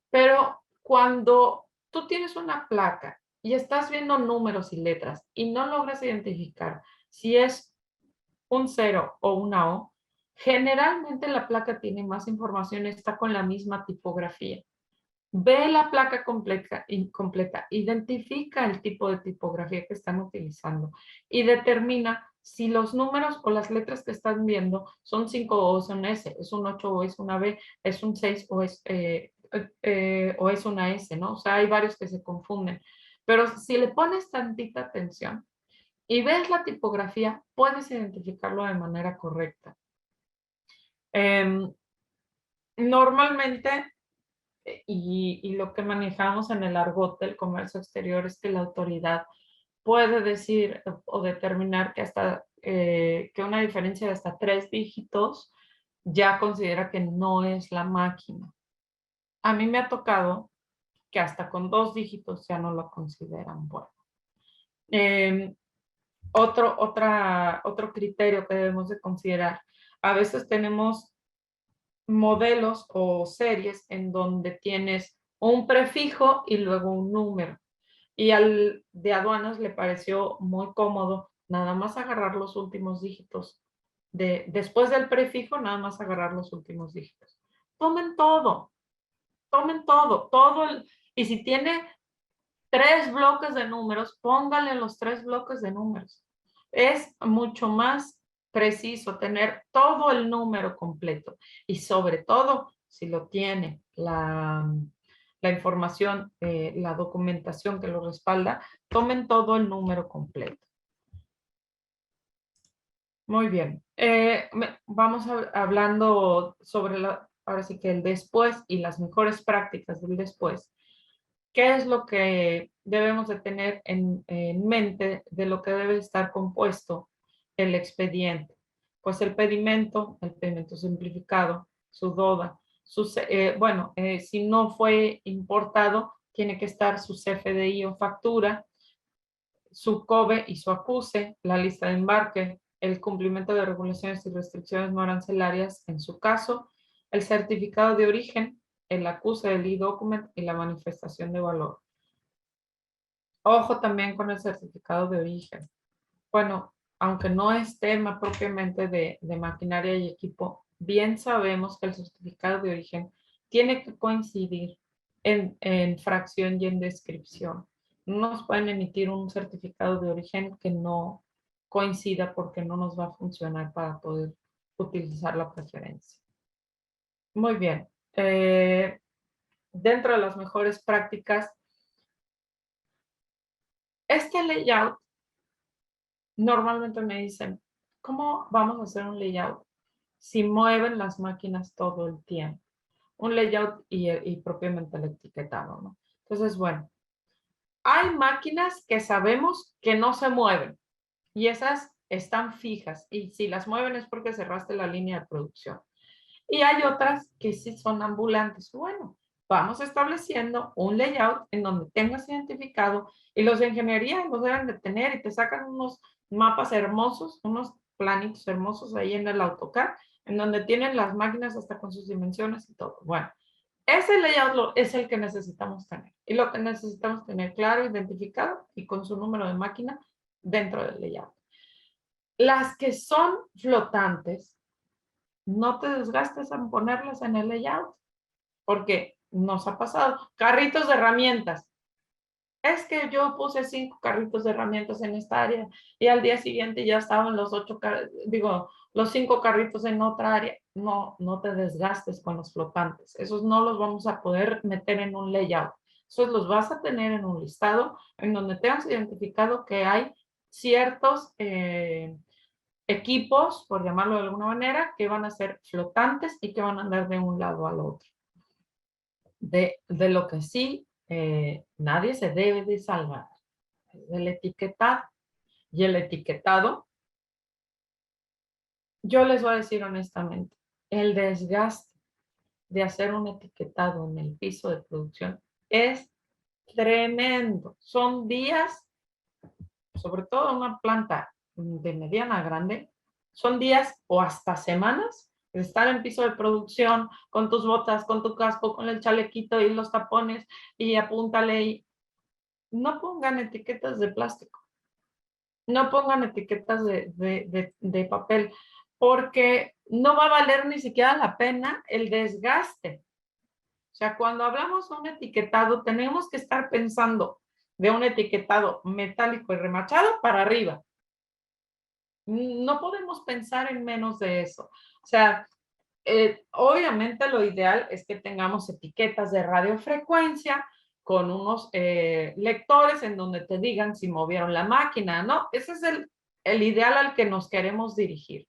pero cuando tú tienes una placa y estás viendo números y letras y no logras identificar si es un 0 o una O, generalmente la placa tiene más información, está con la misma tipografía. Ve la placa completa, identifica el tipo de tipografía que están utilizando y determina si los números o las letras que están viendo son 5 o son S, es un 8 o es una B, es un 6 o es una S, ¿no? O sea, hay varios que se confunden. Pero si le pones tantita atención y ves la tipografía, puedes identificarlo de manera correcta. Normalmente y lo que manejamos en el argot del comercio exterior es que la autoridad puede decir o determinar que hasta que una diferencia de hasta 3 dígitos ya considera que no es la máquina. A mí me ha tocado que hasta con 2 dígitos ya no lo consideran bueno. Otro criterio que debemos de considerar. A veces tenemos modelos o series en donde tienes un prefijo y luego un número. Y al de aduanas le pareció muy cómodo nada más agarrar los últimos dígitos. Después del prefijo, nada más agarrar los últimos dígitos. Tomen todo, y si tiene 3 bloques de números, póngale los 3 bloques de números. Es mucho más preciso tener todo el número completo y sobre todo si lo tiene la información, la documentación que lo respalda, tomen todo el número completo. Muy bien. Vamos hablando sobre ahora sí que el después y las mejores prácticas del después. ¿Qué es lo que debemos de tener en mente de lo que debe estar compuesto el expediente? Pues el pedimento simplificado, su DODA, si no fue importado, tiene que estar su CFDI o factura, su COBE y su acuse, la lista de embarque, el cumplimiento de regulaciones y restricciones no arancelarias en su caso, el certificado de origen, el acuse del e-document y la manifestación de valor. Ojo también con el certificado de origen. Bueno, aunque no es tema propiamente de maquinaria y equipo, bien sabemos que el certificado de origen tiene que coincidir en fracción y en descripción. No nos pueden emitir un certificado de origen que no coincida porque no nos va a funcionar para poder utilizar la preferencia. Muy bien. Dentro de las mejores prácticas, este layout, normalmente me dicen, ¿cómo vamos a hacer un layout si mueven las máquinas todo el tiempo? Un layout y propiamente el etiquetado, ¿no? Entonces, bueno, hay máquinas que sabemos que no se mueven y esas están fijas y si las mueven es porque cerraste la línea de producción. Y hay otras que sí son ambulantes. Bueno, vamos estableciendo un layout en donde tengas identificado, y los de ingeniería los deben de tener, y te sacan unos mapas hermosos, unos planitos hermosos ahí en el AutoCAD, en donde tienen las máquinas hasta con sus dimensiones y todo. Bueno, ese layout es el que necesitamos tener, y lo que necesitamos tener claro, identificado y con su número de máquina dentro del layout. Las que son flotantes, no te desgastes en ponerlas en el layout, porque nos ha pasado. Carritos de herramientas. Es que yo puse 5 carritos de herramientas en esta área y al día siguiente ya estaban los 5 carritos en otra área. No, no te desgastes con los flotantes. Esos no los vamos a poder meter en un layout. Esos los vas a tener en un listado en donde tengas identificado que hay ciertos equipos, por llamarlo de alguna manera, que van a ser flotantes y que van a andar de un lado al otro. De lo que sí, nadie se debe de salvar, el etiquetado. Y el etiquetado, yo les voy a decir honestamente, el desgaste de hacer un etiquetado en el piso de producción es tremendo. Son días, sobre todo en una planta de mediana a grande, son días o hasta semanas de estar en piso de producción con tus botas, con tu casco, con el chalequito y los tapones y apúntale y no pongan etiquetas de plástico, no pongan etiquetas de papel, porque no va a valer ni siquiera la pena el desgaste. O sea, cuando hablamos de un etiquetado, tenemos que estar pensando de un etiquetado metálico y remachado para arriba. No podemos pensar en menos de eso. O sea, obviamente lo ideal es que tengamos etiquetas de radiofrecuencia con unos lectores en donde te digan si movieron la máquina, ¿no? Ese es el ideal al que nos queremos dirigir.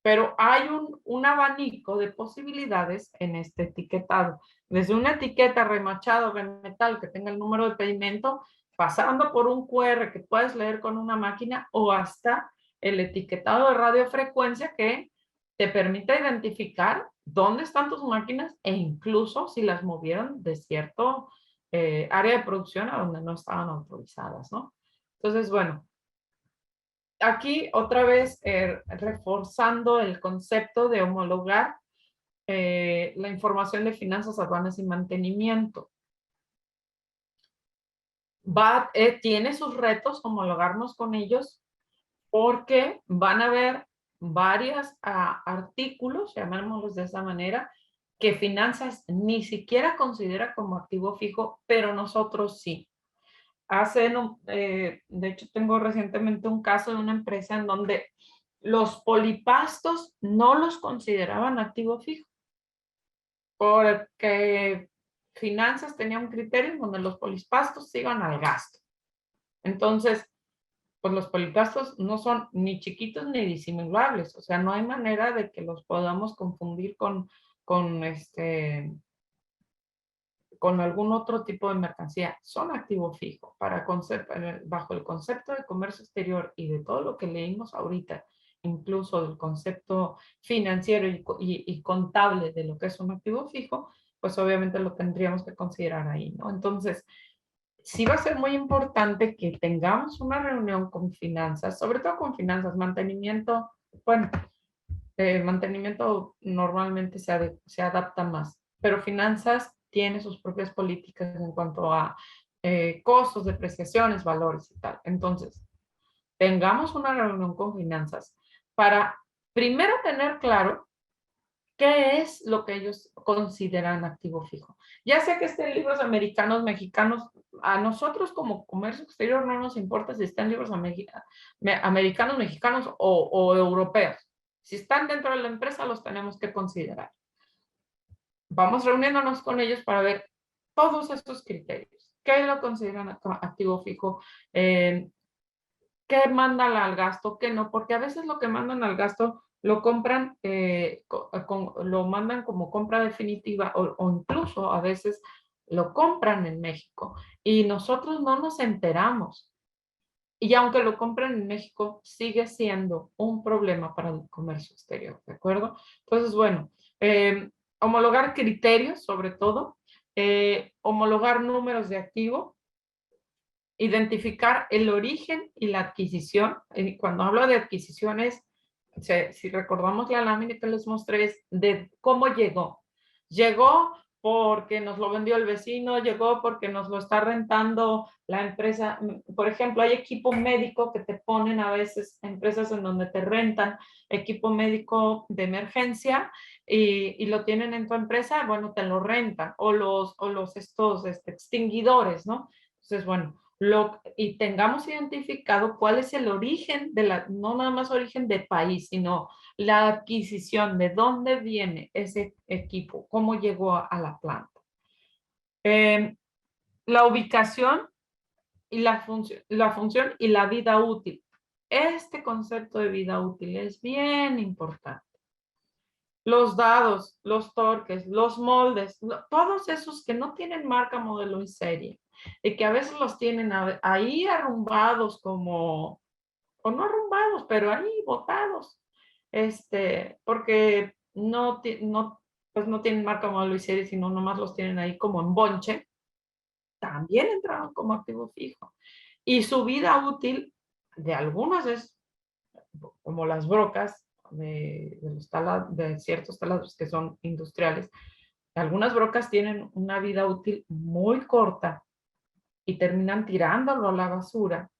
Pero hay un abanico de posibilidades en este etiquetado. Desde una etiqueta remachado de metal que tenga el número de pedimento, pasando por un QR que puedes leer con una máquina o hasta el etiquetado de radiofrecuencia que te permite identificar dónde están tus máquinas e incluso si las movieron de cierto área de producción a donde no estaban autorizadas, ¿no? Entonces, bueno, aquí otra vez reforzando el concepto de homologar la información de finanzas, aduanas y mantenimiento. Tiene sus retos homologarnos con ellos porque van a haber varios artículos, llamémoslos de esa manera, que finanzas ni siquiera considera como activo fijo, pero nosotros sí. De hecho, tengo recientemente un caso de una empresa en donde los polipastos no los consideraban activo fijo, porque finanzas tenía un criterio en donde los polipastos se iban al gasto. Entonces, pues los polipastos no son ni chiquitos ni disimulables, o sea, no hay manera de que los podamos confundir con con algún otro tipo de mercancía. Son activo fijo bajo el concepto de comercio exterior y de todo lo que leímos ahorita, incluso del concepto financiero y contable de lo que es un activo fijo, pues obviamente lo tendríamos que considerar ahí, ¿no? Entonces, sí va a ser muy importante que tengamos una reunión con finanzas, sobre todo con finanzas, mantenimiento, bueno, mantenimiento normalmente se adapta más, pero finanzas tiene sus propias políticas en cuanto a costos, depreciaciones, valores y tal. Entonces, tengamos una reunión con finanzas para primero tener claro qué es lo que ellos consideran activo fijo. Ya sé que estén libros americanos, mexicanos, a nosotros como comercio exterior no nos importa si están libros americanos, mexicanos o europeos. Si están dentro de la empresa, los tenemos que considerar. Vamos reuniéndonos con ellos para ver todos estos criterios. ¿Qué lo consideran activo fijo? ¿Qué mandan al gasto? ¿Qué no? Porque a veces lo que mandan al gasto lo compran, lo mandan como compra definitiva o incluso a veces lo compran en México y nosotros no nos enteramos. Y aunque lo compren en México, sigue siendo un problema para el comercio exterior, ¿de acuerdo? Entonces, bueno, homologar criterios sobre todo, homologar números de activo, identificar el origen y la adquisición. Y cuando hablo de adquisiciones, si recordamos la lámina que les mostré, es de cómo llegó. Llegó porque nos lo vendió el vecino, llegó porque nos lo está rentando la empresa. Por ejemplo, hay equipo médico que te ponen a veces, empresas en donde te rentan equipo médico de emergencia y lo tienen en tu empresa, bueno, te lo rentan. O los estos extinguidores, ¿no? Entonces, bueno, y tengamos identificado cuál es el origen de no nada más origen de país, sino la adquisición, de dónde viene ese equipo, cómo llegó a la planta. La ubicación y la función y la vida útil. Este concepto de vida útil es bien importante. Los dados, los torques, los moldes, todos esos que no tienen marca, modelo y serie, y que a veces los tienen ahí arrumbados como, o no arrumbados, pero ahí botados, porque pues no tienen marca, modelo y serie, sino nomás los tienen ahí como en bonche, también entraron como activo fijo. Y su vida útil de algunas es como las brocas de ciertos taladros que son industriales. Algunas brocas tienen una vida útil muy corta y terminan tirándolo a la basura.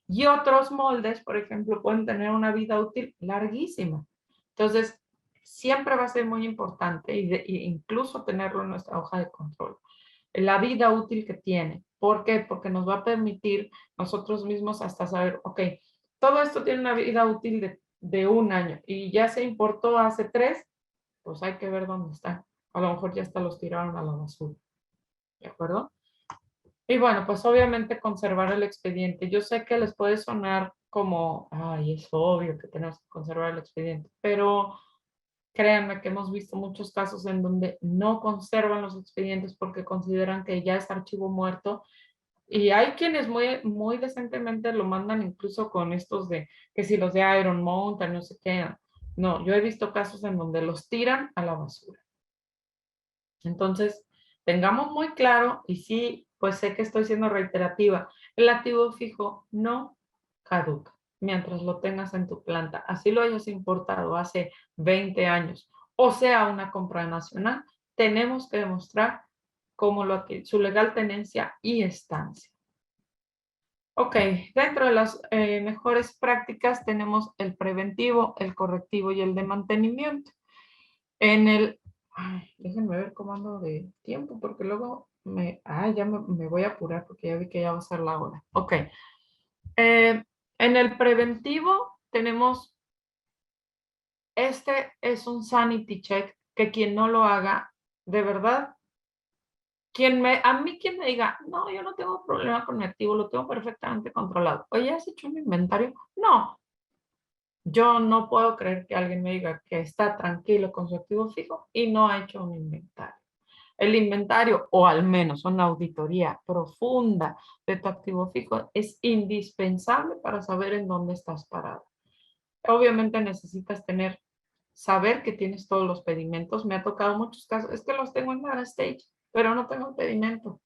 Y otros moldes, por ejemplo, pueden tener una vida útil larguísima. Entonces, siempre va a ser muy importante incluso tenerlo en nuestra hoja de control. La vida útil que tiene. ¿Por qué? Porque nos va a permitir nosotros mismos hasta saber, ok, todo esto tiene una vida útil de 1 año y ya se importó hace 3, pues hay que ver dónde está. A lo mejor ya hasta los tiraron a la basura. ¿De acuerdo? Y bueno, pues obviamente conservar el expediente. Yo sé que les puede sonar como, ay, es obvio que tenemos que conservar el expediente, pero créanme que hemos visto muchos casos en donde no conservan los expedientes porque consideran que ya es archivo muerto. Y hay quienes muy, muy decentemente lo mandan incluso con estos de que si los de Iron Mountain, no sé qué. No, yo he visto casos en donde los tiran a la basura. Entonces, tengamos muy claro, y sí, pues sé que estoy siendo reiterativa, el activo fijo no caduca mientras lo tengas en tu planta. Así lo hayas importado hace 20 años, o sea, una compra nacional, tenemos que demostrar su legal tenencia y estancia. Ok, dentro de las mejores prácticas tenemos el preventivo, el correctivo y el de mantenimiento. Déjenme ver cómo ando de tiempo, porque luego ya me voy a apurar porque ya vi que ya va a ser la hora. Ok. En el preventivo tenemos, es un sanity check que quien no lo haga, de verdad, quien me diga, no, yo no tengo problema con mi activo, lo tengo perfectamente controlado. Oye, ¿has hecho un inventario? No. Yo no puedo creer que alguien me diga que está tranquilo con su activo fijo y no ha hecho un inventario. El inventario, o al menos una auditoría profunda de tu activo fijo, es indispensable para saber en dónde estás parado. Obviamente necesitas saber que tienes todos los pedimentos. Me ha tocado muchos casos, es que los tengo en Data Stage, pero no tengo el pedimento.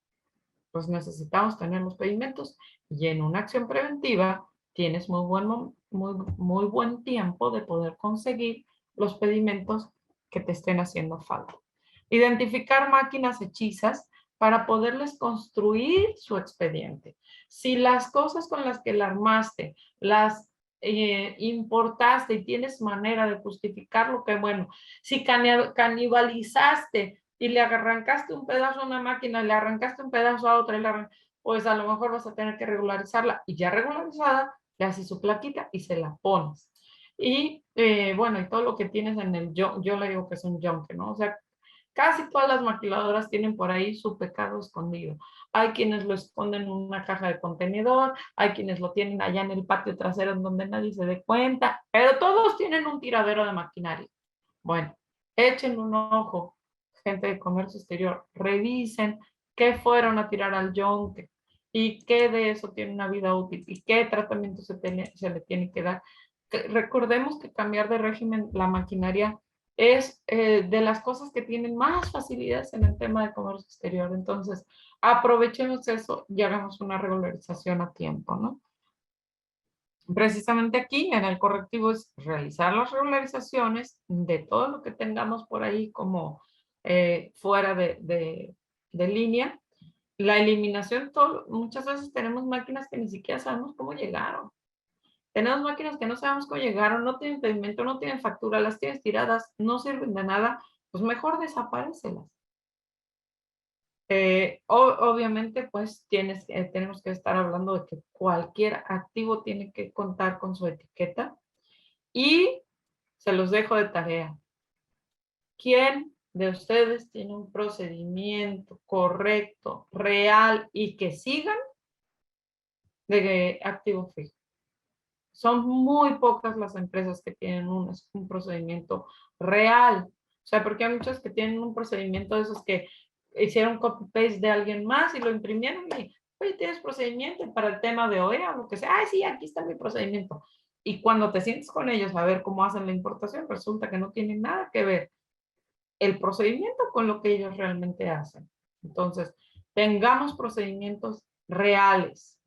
Pues necesitamos tener los pedimentos y en una acción preventiva tienes muy buen tiempo de poder conseguir los pedimentos que te estén haciendo falta. Identificar máquinas hechizas para poderles construir su expediente. Si las cosas con las que la armaste, las importaste y tienes manera de justificarlo, que bueno. Si canibalizaste y le arrancaste un pedazo a una máquina, le arrancaste un pedazo a otra, pues a lo mejor vas a tener que regularizarla. Y ya regularizada, le haces su plaquita y se la pones. Y bueno, y todo lo que tienes en el yo le digo que es un junk, ¿no? O sea, casi todas las maquiladoras tienen por ahí su pecado escondido. Hay quienes lo esconden en una caja de contenedor, hay quienes lo tienen allá en el patio trasero en donde nadie se dé cuenta, pero todos tienen un tiradero de maquinaria. Bueno, echen un ojo, gente de comercio exterior, revisen qué fueron a tirar al yonque y qué de eso tiene una vida útil y qué tratamiento se le tiene que dar. Recordemos que cambiar de régimen la maquinaria es de las cosas que tienen más facilidades en el tema de comercio exterior. Entonces, aprovechemos eso y hagamos una regularización a tiempo, ¿no? Precisamente aquí en el correctivo es realizar las regularizaciones de todo lo que tengamos por ahí como fuera de línea. La eliminación, muchas veces tenemos máquinas que ni siquiera sabemos cómo llegaron. Tenemos máquinas que no sabemos cómo llegaron, no tienen pedimento, no tienen factura, las tienes tiradas, no sirven de nada, pues mejor desaparécelas. Obviamente, pues tenemos que estar hablando de que cualquier activo tiene que contar con su etiqueta y se los dejo de tarea. ¿Quién de ustedes tiene un procedimiento correcto, real y que sigan de activo fijo? Son muy pocas las empresas que tienen un procedimiento real. O sea, porque hay muchas que tienen un procedimiento de esos que hicieron copy-paste de alguien más y lo imprimieron y, oye, tienes procedimiento para el tema de OEA o lo que sea. Ay, sí, aquí está mi procedimiento. Y cuando te sientes con ellos a ver cómo hacen la importación, resulta que no tiene nada que ver el procedimiento con lo que ellos realmente hacen. Entonces, tengamos procedimientos reales.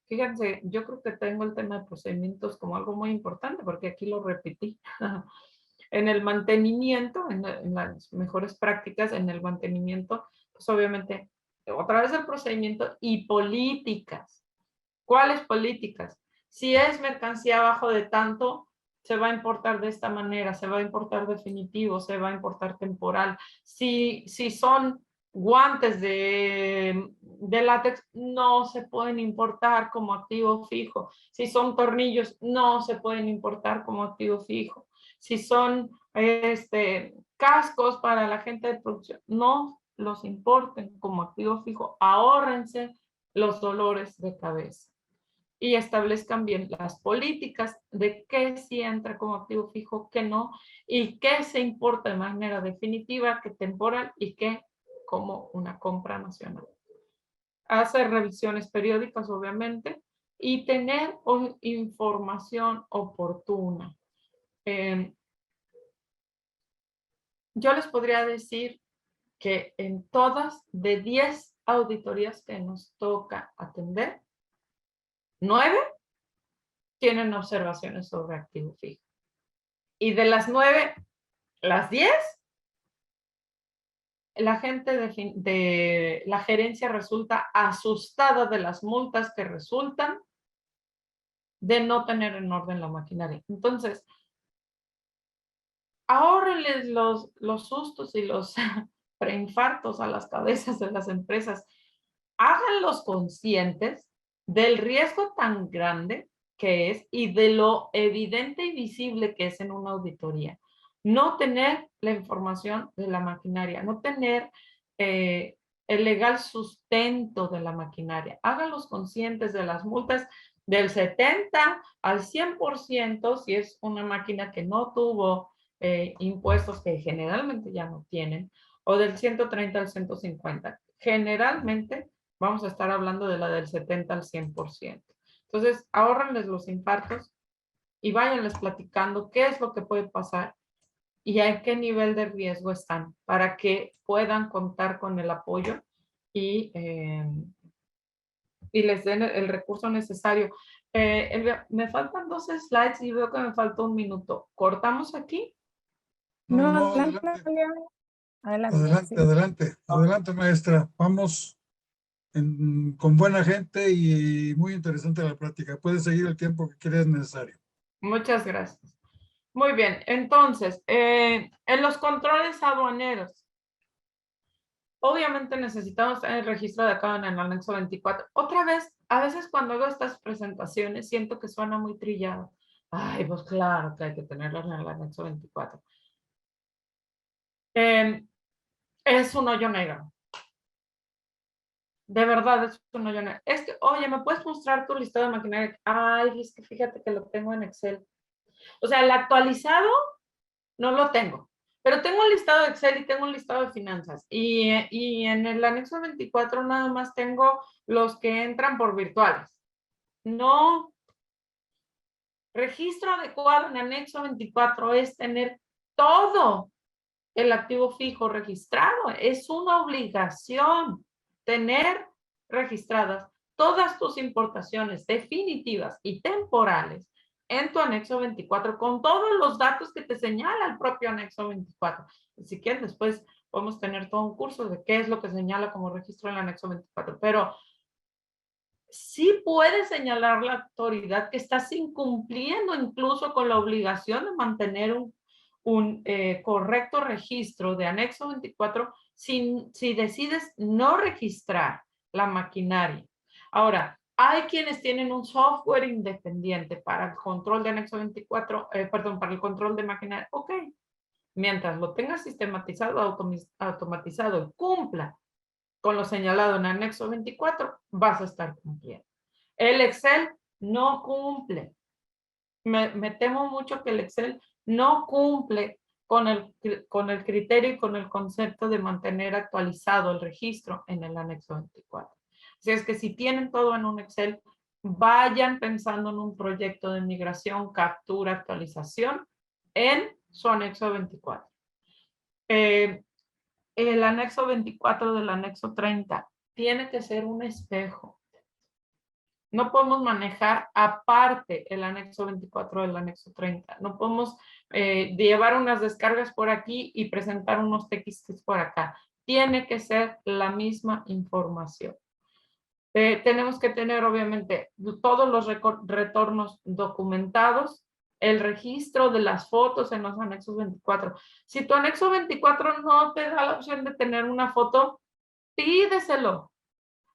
Fíjense, yo creo que tengo el tema de procedimientos como algo muy importante porque aquí lo repetí. En el mantenimiento, en las mejores prácticas, en el mantenimiento, pues obviamente, otra vez el procedimiento y políticas. ¿Cuáles políticas? Si es mercancía abajo de tanto, se va a importar de esta manera, se va a importar definitivo, se va a importar temporal. Si son guantes de látex, no se pueden importar como activo fijo. Si son tornillos, no se pueden importar como activo fijo. Si son cascos para la gente de producción, no los importen como activo fijo. Ahórrense los dolores de cabeza y establezcan bien las políticas de qué sí entra como activo fijo, qué no, y qué se importa de manera definitiva, qué temporal y qué como una compra nacional. Hacer revisiones periódicas, obviamente, y tener información oportuna. Yo les podría decir que en todas de 10 auditorías que nos toca atender, 9 tienen observaciones sobre activo fijo. Y de las 9, las 10, la gente de la gerencia resulta asustada de las multas que resultan de no tener en orden la maquinaria. Entonces, ahórrenles los sustos y los preinfartos a las cabezas de las empresas. Háganlos conscientes del riesgo tan grande que es y de lo evidente y visible que es en una auditoría. No tener la información de la maquinaria, no tener el legal sustento de la maquinaria. Háganlos conscientes de las multas del 70 al 100% si es una máquina que no tuvo impuestos que generalmente ya no tienen, o del 130 al 150. Generalmente vamos a estar hablando de la del 70 al 100%. Entonces, ahórrenles los infartos y váyanles platicando qué es lo que puede pasar y a qué nivel de riesgo están para que puedan contar con el apoyo y les den el recurso necesario. Me faltan 2 slides y veo que me falta 1 minuto. ¿Cortamos aquí? No, No, adelante, adelante, adelante, sí. adelante, maestra. Vamos con buena gente y muy interesante la plática. Puedes seguir el tiempo que creas necesario. Muchas gracias. Muy bien, entonces, en los controles aduaneros, obviamente necesitamos tener el registro de acá en el anexo 24. Otra vez, a veces cuando hago estas presentaciones siento que suena muy trillado. Ay, pues claro que hay que tenerlo en el anexo 24. Es un hoyo negro. De verdad, es un hoyo negro. Es que, oye, ¿me puedes mostrar tu listado de maquinaria? Ay, es que fíjate que lo tengo en Excel. O sea, el actualizado no lo tengo. Pero tengo un listado de Excel y tengo un listado de finanzas. Y en el anexo 24 nada más tengo los que entran por virtuales. No. Registro adecuado en anexo 24 es tener todo el activo fijo registrado. Es una obligación tener registradas todas tus importaciones definitivas y temporales en tu anexo 24 con todos los datos que te señala el propio anexo 24. Si quieren, después podemos tener todo un curso de qué es lo que señala como registro en el anexo 24, pero sí puede señalar la autoridad que estás incumpliendo incluso con la obligación de mantener un correcto registro de anexo 24 si decides no registrar la maquinaria. Ahora, hay quienes tienen un software independiente para el control de anexo 24, perdón, para el control de maquinaria. Ok, mientras lo tengas sistematizado, automatizado y cumpla con lo señalado en anexo 24, vas a estar cumpliendo. El Excel no cumple. Me temo mucho que el Excel no cumple con el criterio y con el concepto de mantener actualizado el registro en el anexo 24. Así es que si tienen todo en un Excel, vayan pensando en un proyecto de migración, captura, actualización en su anexo 24. El anexo 24 del anexo 30 tiene que ser un espejo. No podemos manejar aparte el anexo 24 del anexo 30. No podemos llevar unas descargas por aquí y presentar unos TXTs por acá. Tiene que ser la misma información. Tenemos que tener, obviamente, todos los retornos documentados, el registro de las fotos en los anexos 24. Si tu anexo 24 no te da la opción de tener una foto, pídeselo,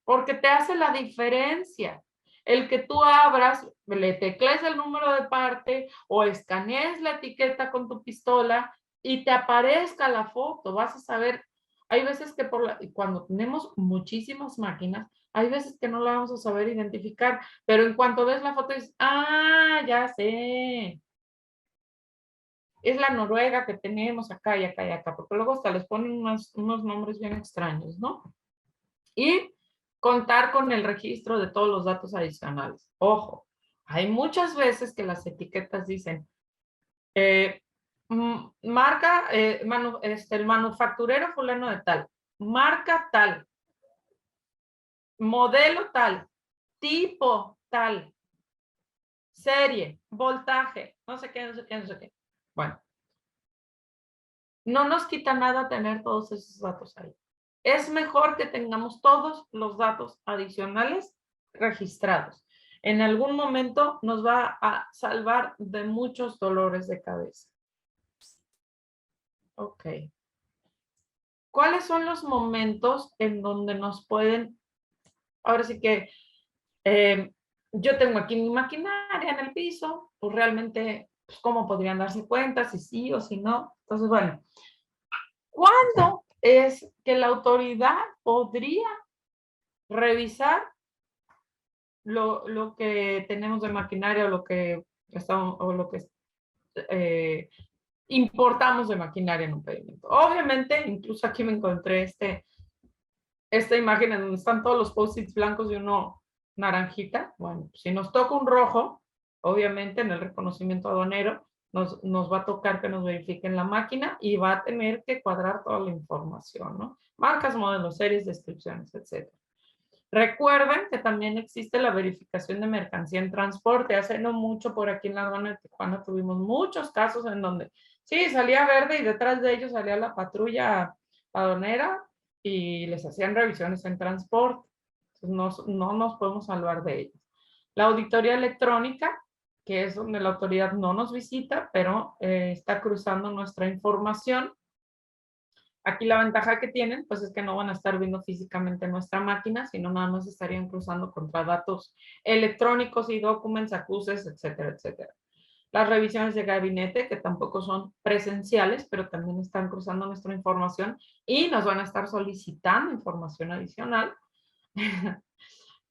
porque te hace la diferencia. El que tú abras, le teclees el número de parte o escanees la etiqueta con tu pistola y te aparezca la foto, vas a saber. Hay veces que cuando tenemos muchísimas máquinas, hay veces que no la vamos a saber identificar, pero en cuanto ves la foto dices, ah, ya sé. Es la Noruega que tenemos acá y acá y acá, porque luego hasta les ponen unos nombres bien extraños, ¿no? Y contar con el registro de todos los datos adicionales. Ojo, hay muchas veces que las etiquetas dicen, marca, el manufacturero fulano de tal, marca tal, modelo tal, tipo tal, serie, voltaje, no sé qué, no sé qué, no sé qué. Bueno, no nos quita nada tener todos esos datos ahí. Es mejor que tengamos todos los datos adicionales registrados. En algún momento nos va a salvar de muchos dolores de cabeza. Ok. ¿Cuáles son los momentos en donde nos pueden, ahora sí que yo tengo aquí mi maquinaria en el piso, pues realmente, pues, ¿cómo podrían darse cuenta si sí o si no? Entonces, bueno, ¿cuándo es que la autoridad podría revisar lo que tenemos de maquinaria o lo que estamos, o lo que importamos de maquinaria en un pedimento? Obviamente, incluso aquí me encontré esta imagen en donde están todos los post-its blancos y uno naranjita. Bueno, si nos toca un rojo, obviamente en el reconocimiento aduanero nos va a tocar que nos verifiquen la máquina y va a tener que cuadrar toda la información, ¿no? Marcas, modelos, series, descripciones, etc. Recuerden que también existe la verificación de mercancía en transporte. Hace no mucho por aquí en la aduana de Tijuana tuvimos muchos casos en donde sí, salía verde y detrás de ellos salía la patrulla aduanera y les hacían revisiones en transporte. Entonces, no nos podemos salvar de ellos. La auditoría electrónica, que es donde la autoridad no nos visita, pero está cruzando nuestra información. Aquí la ventaja que tienen, pues es que no van a estar viendo físicamente nuestra máquina, sino nada más estarían cruzando contra datos electrónicos y documentos, acuses, etcétera, etcétera. Las revisiones de gabinete, que tampoco son presenciales, pero también están cruzando nuestra información y nos van a estar solicitando información adicional.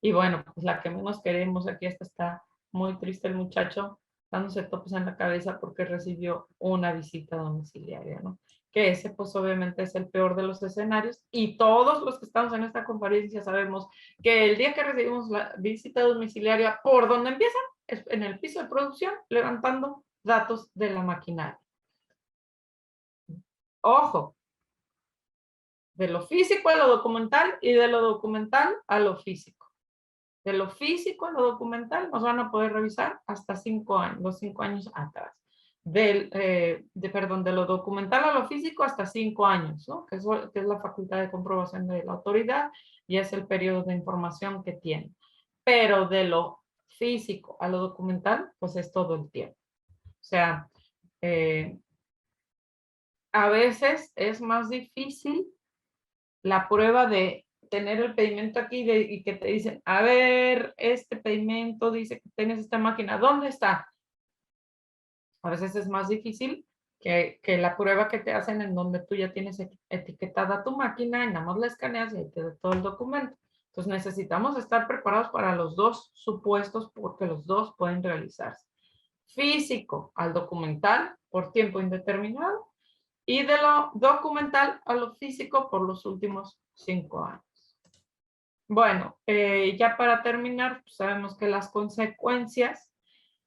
Y bueno, pues la que menos queremos, aquí está muy triste el muchacho, dándose topes en la cabeza porque recibió una visita domiciliaria, ¿no? Que ese pues obviamente es el peor de los escenarios y todos los que estamos en esta conferencia sabemos que el día que recibimos la visita domiciliaria, por donde empiezan en el piso de producción levantando datos de la maquinaria. Ojo, de lo físico a lo documental y de lo documental a lo físico. De lo físico a lo documental nos van a poder revisar hasta 5 años, los 5 años atrás. De lo documental a lo físico hasta 5 años, ¿no? que es la facultad de comprobación de la autoridad y es el periodo de información que tiene. Pero de lo físico a lo documental, pues es todo el tiempo. O sea, a veces es más difícil la prueba de tener el pedimento aquí y que te dicen, a ver, este pedimento dice que tienes esta máquina, ¿dónde está? A veces es más difícil que la prueba que te hacen en donde tú ya tienes etiquetada tu máquina y nada más la escaneas y ahí te da todo el documento. Entonces necesitamos estar preparados para los dos supuestos porque los dos pueden realizarse. Físico al documental por tiempo indeterminado y de lo documental a lo físico por los últimos 5 años. Bueno, ya para terminar, pues sabemos que las consecuencias,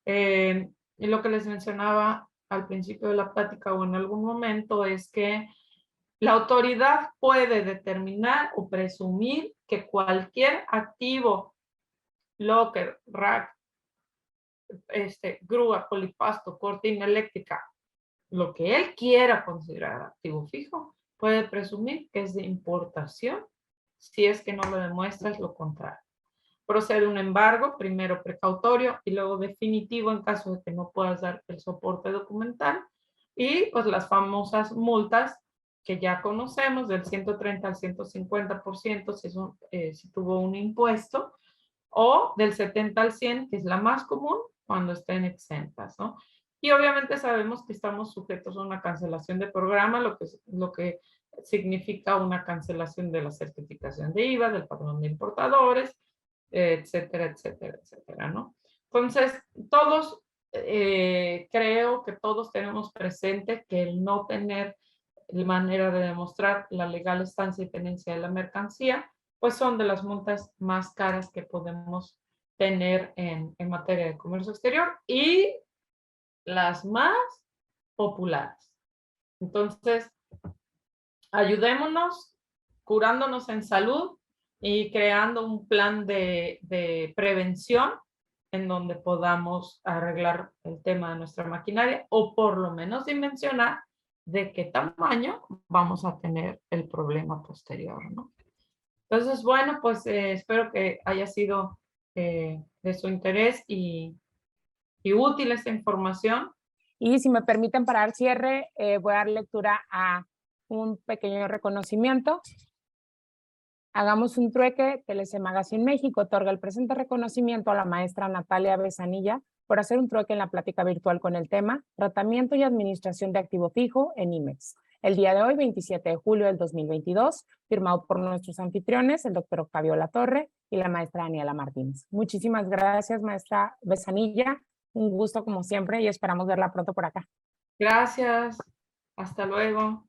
y lo que les mencionaba al principio de la plática o en algún momento, es que la autoridad puede determinar o presumir que cualquier activo, locker, rack, grúa, polipasto, cortina eléctrica, lo que él quiera considerar activo fijo, puede presumir que es de importación si es que no lo demuestras lo contrario. Procede un embargo, primero precautorio y luego definitivo en caso de que no puedas dar el soporte documental. Y pues las famosas multas que ya conocemos del 130 al 150% si tuvo un impuesto, o del 70 al 100, que es la más común cuando estén exentas, ¿no? Y obviamente sabemos que estamos sujetos a una cancelación de programa, lo que significa una cancelación de la certificación de IVA, del padrón de importadores, etcétera, etcétera, etcétera, ¿no? Entonces, todos, creo que todos tenemos presente que el no tener manera de demostrar la legal estancia y tenencia de la mercancía, pues son de las multas más caras que podemos tener en materia de comercio exterior y las más populares. Entonces, ayudémonos curándonos en salud y creando un plan de prevención en donde podamos arreglar el tema de nuestra maquinaria o por lo menos dimensionar de qué tamaño vamos a tener el problema posterior, ¿no? Entonces, bueno, pues espero que haya sido de su interés y útil esta información. Y si me permiten para el cierre, voy a dar lectura a un pequeño reconocimiento. Hagamos un trueque. TLC Magazine México otorga el presente reconocimiento a la maestra Natalia Besanilla por hacer un trueque en la plática virtual con el tema Tratamiento y Administración de Activo Fijo en IMEX. El día de hoy, 27 de julio del 2022, firmado por nuestros anfitriones, el doctor Octavio Latorre y la maestra Daniela Martínez. Muchísimas gracias, maestra Besanilla. Un gusto como siempre y esperamos verla pronto por acá. Gracias. Hasta luego.